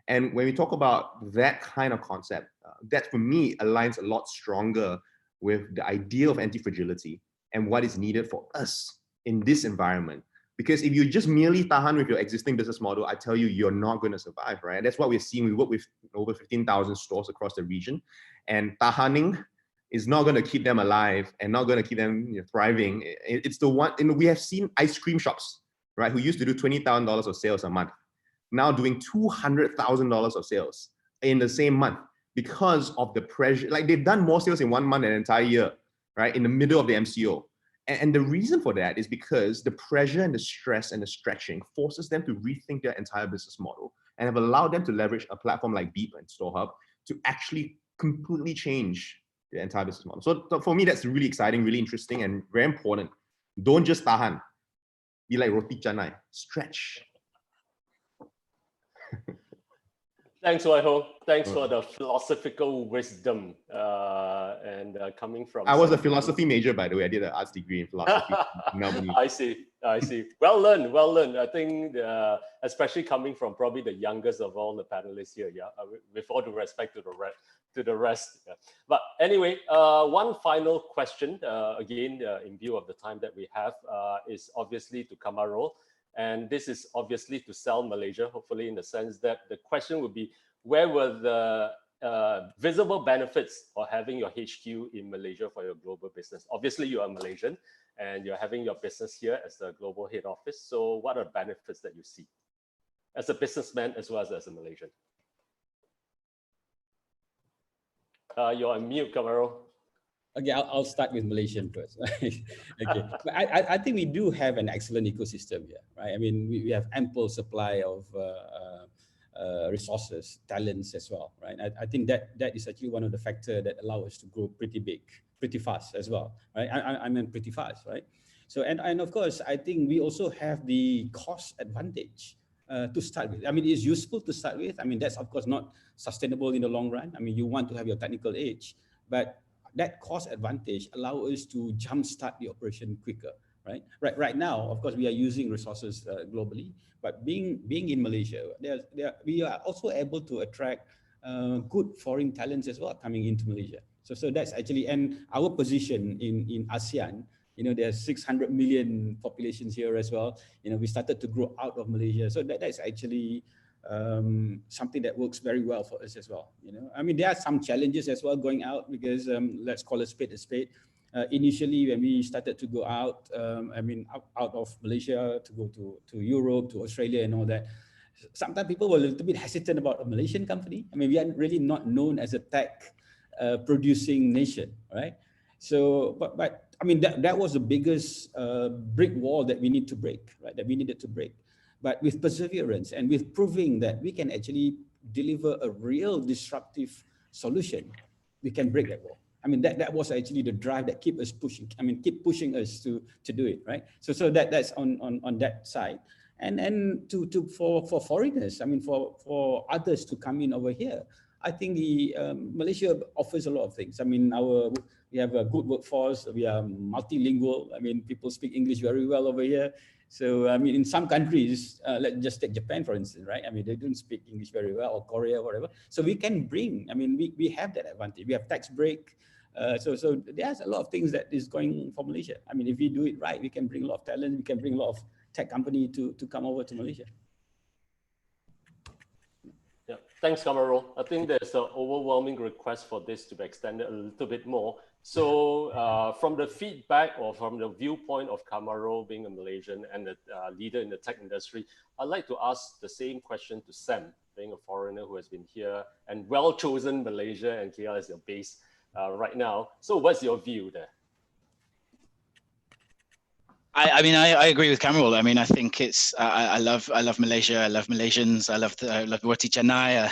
And when we talk about that kind of concept, that for me aligns a lot stronger with the idea of anti-fragility and what is needed for us in this environment. Because if you just merely tahan with your existing business model, I tell you, you're not going to survive, right? And that's what we're seeing. We work with over 15,000 stores across the region, and tahaning is not going to keep them alive and not going to keep them, you know, thriving. It's the one, we have seen ice cream shops, right, who used to do $20,000 of sales a month, now doing $200,000 of sales in the same month because of the pressure. Like, they've done more sales in 1 month than an entire year, right, in the middle of the MCO. And the reason for that is because the pressure and the stress and the stretching forces them to rethink their entire business model and have allowed them to leverage a platform like Beep and StoreHub to actually completely change the entire business model. So for me, that's really exciting, really interesting, and very important. Don't just tahan. Be like roti canai. Stretch. Thanks, Waiho. Thanks for the philosophical wisdom and coming from. I was a philosophy major, by the way. I did an arts degree in philosophy. I see. Well learned, well learned. I think, especially coming from probably the youngest of all the panelists here. Yeah, with all due respect to the rest. Yeah. But anyway, one final question, again, in view of the time that we have, is obviously to Kamarul. And this is obviously to sell Malaysia, hopefully, in the sense that the question would be, where were the visible benefits of having your HQ in Malaysia for your global business? Obviously, you are Malaysian and you're having your business here as the global head office. So what are the benefits that you see as a businessman as well as a Malaysian? You're on mute, Kamarul. Okay, I'll start with Malaysian first. Okay, but I think we do have an excellent ecosystem here, right? I mean, we have ample supply of resources, talents as well, right? I think that is actually one of the factors that allow us to grow pretty big, pretty fast as well, right? I mean, pretty fast, right? So, and of course, I think we also have the cost advantage to start with. I mean, it's useful to start with. I mean, that's of course not sustainable in the long run. I mean, you want to have your technical edge, but that cost advantage allows us to jumpstart the operation quicker, right? Right now, of course, we are using resources globally, but being in Malaysia, we are also able to attract good foreign talents as well coming into Malaysia. So that's actually, and our position in ASEAN, you know, there's 600 million populations here as well. You know, we started to grow out of Malaysia. So that's actually something that works very well for us as well. You know, I mean, there are some challenges as well going out because let's call a spade a spade. Initially, when we started to go out, out of Malaysia to go to Europe, to Australia and all that, sometimes people were a little bit hesitant about a Malaysian company. I mean, we are really not known as a tech producing nation, right? So, but I mean, that was the biggest brick wall that we need to break, right? That we needed to break. But with perseverance and with proving that we can actually deliver a real disruptive solution, we can break that wall. I mean, that was actually the drive that keep us pushing. I mean, keep pushing us to do it, right? So that's on that side. And for foreigners, I mean, for others to come in over here, I think Malaysia offers a lot of things. I mean, we have a good workforce. We are multilingual. I mean, people speak English very well over here. So, I mean, in some countries, let's just take Japan, for instance, right? I mean, they don't speak English very well, or Korea, whatever. So we can bring, I mean, we have that advantage. We have tax break. So there's a lot of things that is going for Malaysia. I mean, if we do it right, we can bring a lot of talent. We can bring a lot of tech company to come over to Malaysia. Yeah, thanks, Kamarul. I think there's an overwhelming request for this to be extended a little bit more. So from the feedback or from the viewpoint of Kamarul being a Malaysian and a leader in the tech industry, I'd like to ask the same question to Sam, being a foreigner who has been here and well-chosen Malaysia and KL as your base right now. So what's your view there? I mean, I agree with Kamarul. I mean, I think it's I love Malaysia. I love Malaysians. I love Roti Canai.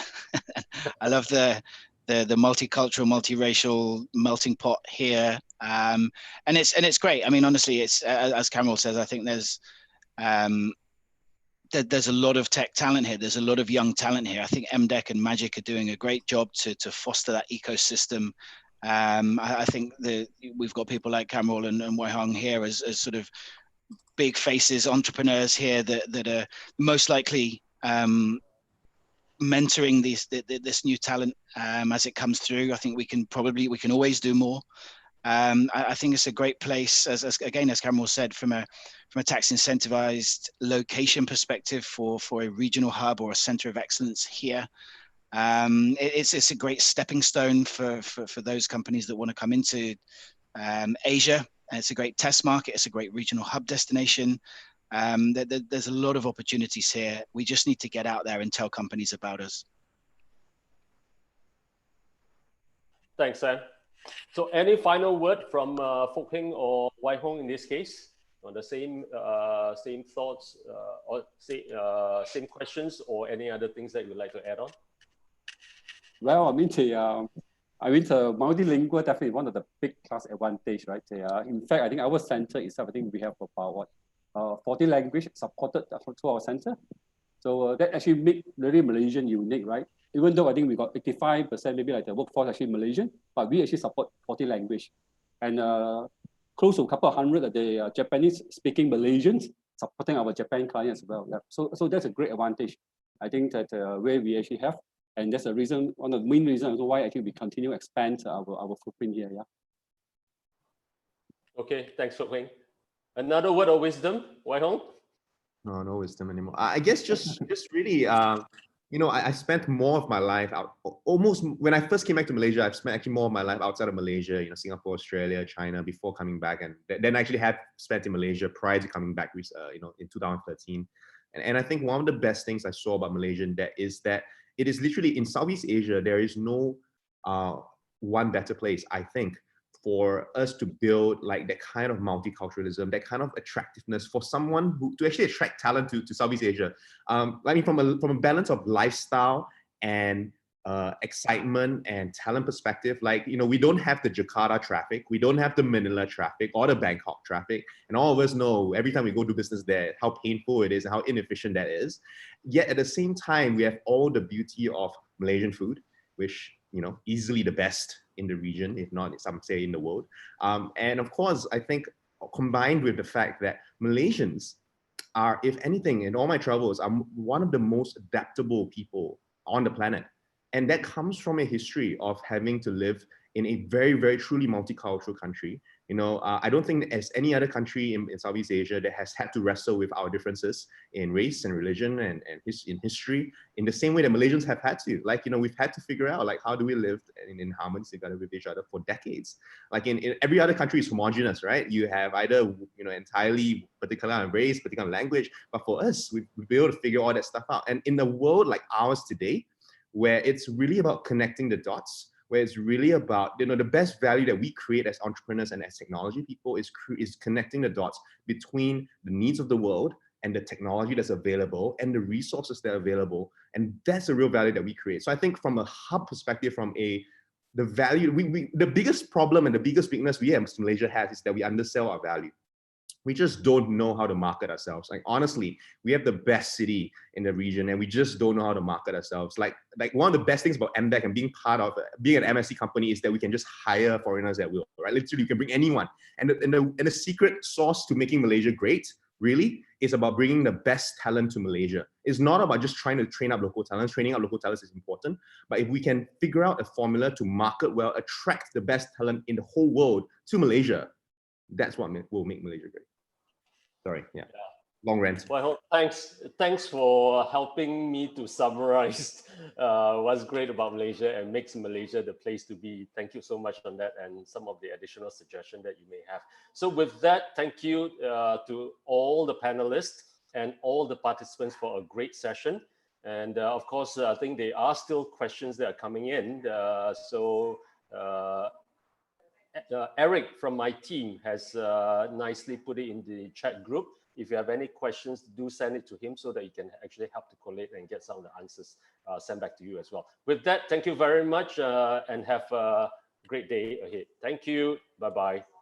I love the multicultural, multiracial melting pot here. And it's great. I mean, honestly, it's as Kamarul says. I think there's a lot of tech talent here. There's a lot of young talent here. I think MDEC and Magic are doing a great job to foster that ecosystem. I think we've got people like Kamarul and Wai Hong here as sort of big faces, entrepreneurs here that are most likely mentoring this new talent as it comes through. I think we can always do more. I think it's a great place, as Kamarul said, from a tax incentivized location perspective for a regional hub or a center of excellence here. It's a great stepping stone for those companies that want to come into Asia. It's a great test market. It's a great regional hub destination. There's a lot of opportunities here. We just need to get out there and tell companies about us. Thanks, Sam. So any final word from Fook Heng or Wai Hong in this case on the same thoughts or same questions or any other things that you'd like to add on? Well, I mean, multilingual definitely one of the big class advantage, right? In fact, I think our center itself, I think we have about 40 languages supported through our center. So that actually makes really Malaysian unique, right? Even though I think we got 85% maybe like the workforce actually Malaysian, but we actually support 40 language. And close to a couple of hundred of the Japanese speaking Malaysians supporting our Japan clients as well. Yeah. So that's a great advantage. I think that where we actually have. And that's the reason, one of the main reasons why I think we continue to expand our footprint here. Yeah. Okay, thanks, Fook Heng. Another word of wisdom, Wai Hong? No wisdom anymore. I guess just really, I spent more of my life out. Almost when I first came back to Malaysia, I've spent actually more of my life outside of Malaysia. Singapore, Australia, China, before coming back, and then I actually had spent in Malaysia prior to coming back. In 2013, and I think one of the best things I saw about Malaysia is that it is literally in Southeast Asia, there is no one better place, I think, for us to build like that kind of multiculturalism, that kind of attractiveness for someone to actually attract talent to Southeast Asia. I mean, from a balance of lifestyle and excitement and talent perspective, like, we don't have the Jakarta traffic, we don't have the Manila traffic or the Bangkok traffic. And all of us know every time we go do business there, how painful it is and how inefficient that is. Yet at the same time, we have all the beauty of Malaysian food, which, easily the best in the region, if not some say in the world. And of course, I think combined with the fact that Malaysians are, if anything, in all my travels, I'm one of the most adaptable people on the planet. And that comes from a history of having to live in a very, very truly multicultural country I don't think there's any other country in Southeast Asia that has had to wrestle with our differences in race and religion and in history in the same way that Malaysians have had to. Like, we've had to figure out, like, how do we live in harmony together with each other for decades? Like in every other country is homogenous, right? You have either, entirely particular race, particular language, but for us, we've been able to figure all that stuff out. And in a world like ours today, where it's really about connecting the dots, where it's really about, the best value that we create as entrepreneurs and as technology people is connecting the dots between the needs of the world and the technology that's available and the resources that are available. And that's the real value that we create. So I think from a hub perspective, the value, the biggest problem and the biggest weakness we as Malaysia has is that we undersell our value. We just don't know how to market ourselves. Like, honestly, we have the best city in the region and we just don't know how to market ourselves. Like one of the best things about MBEC and being an MSC company is that we can just hire foreigners at will, right? Literally, you can bring anyone. And the secret sauce to making Malaysia great, really, is about bringing the best talent to Malaysia. It's not about just trying to train up local talents. Training up local talents is important. But if we can figure out a formula to market well, attract the best talent in the whole world to Malaysia, that's what will make Malaysia great. Sorry, yeah. Long rant. Well, thanks for helping me to summarize what's great about Malaysia and makes Malaysia the place to be. Thank you so much on that and some of the additional suggestions that you may have. So with that, thank you to all the panelists and all the participants for a great session. And of course, I think there are still questions that are coming in. Eric from my team has nicely put it in the chat group. If you have any questions, do send it to him so that he can actually help to collate and get some of the answers sent back to you as well. With that, thank you very much and have a great day ahead. Thank you. Bye-bye.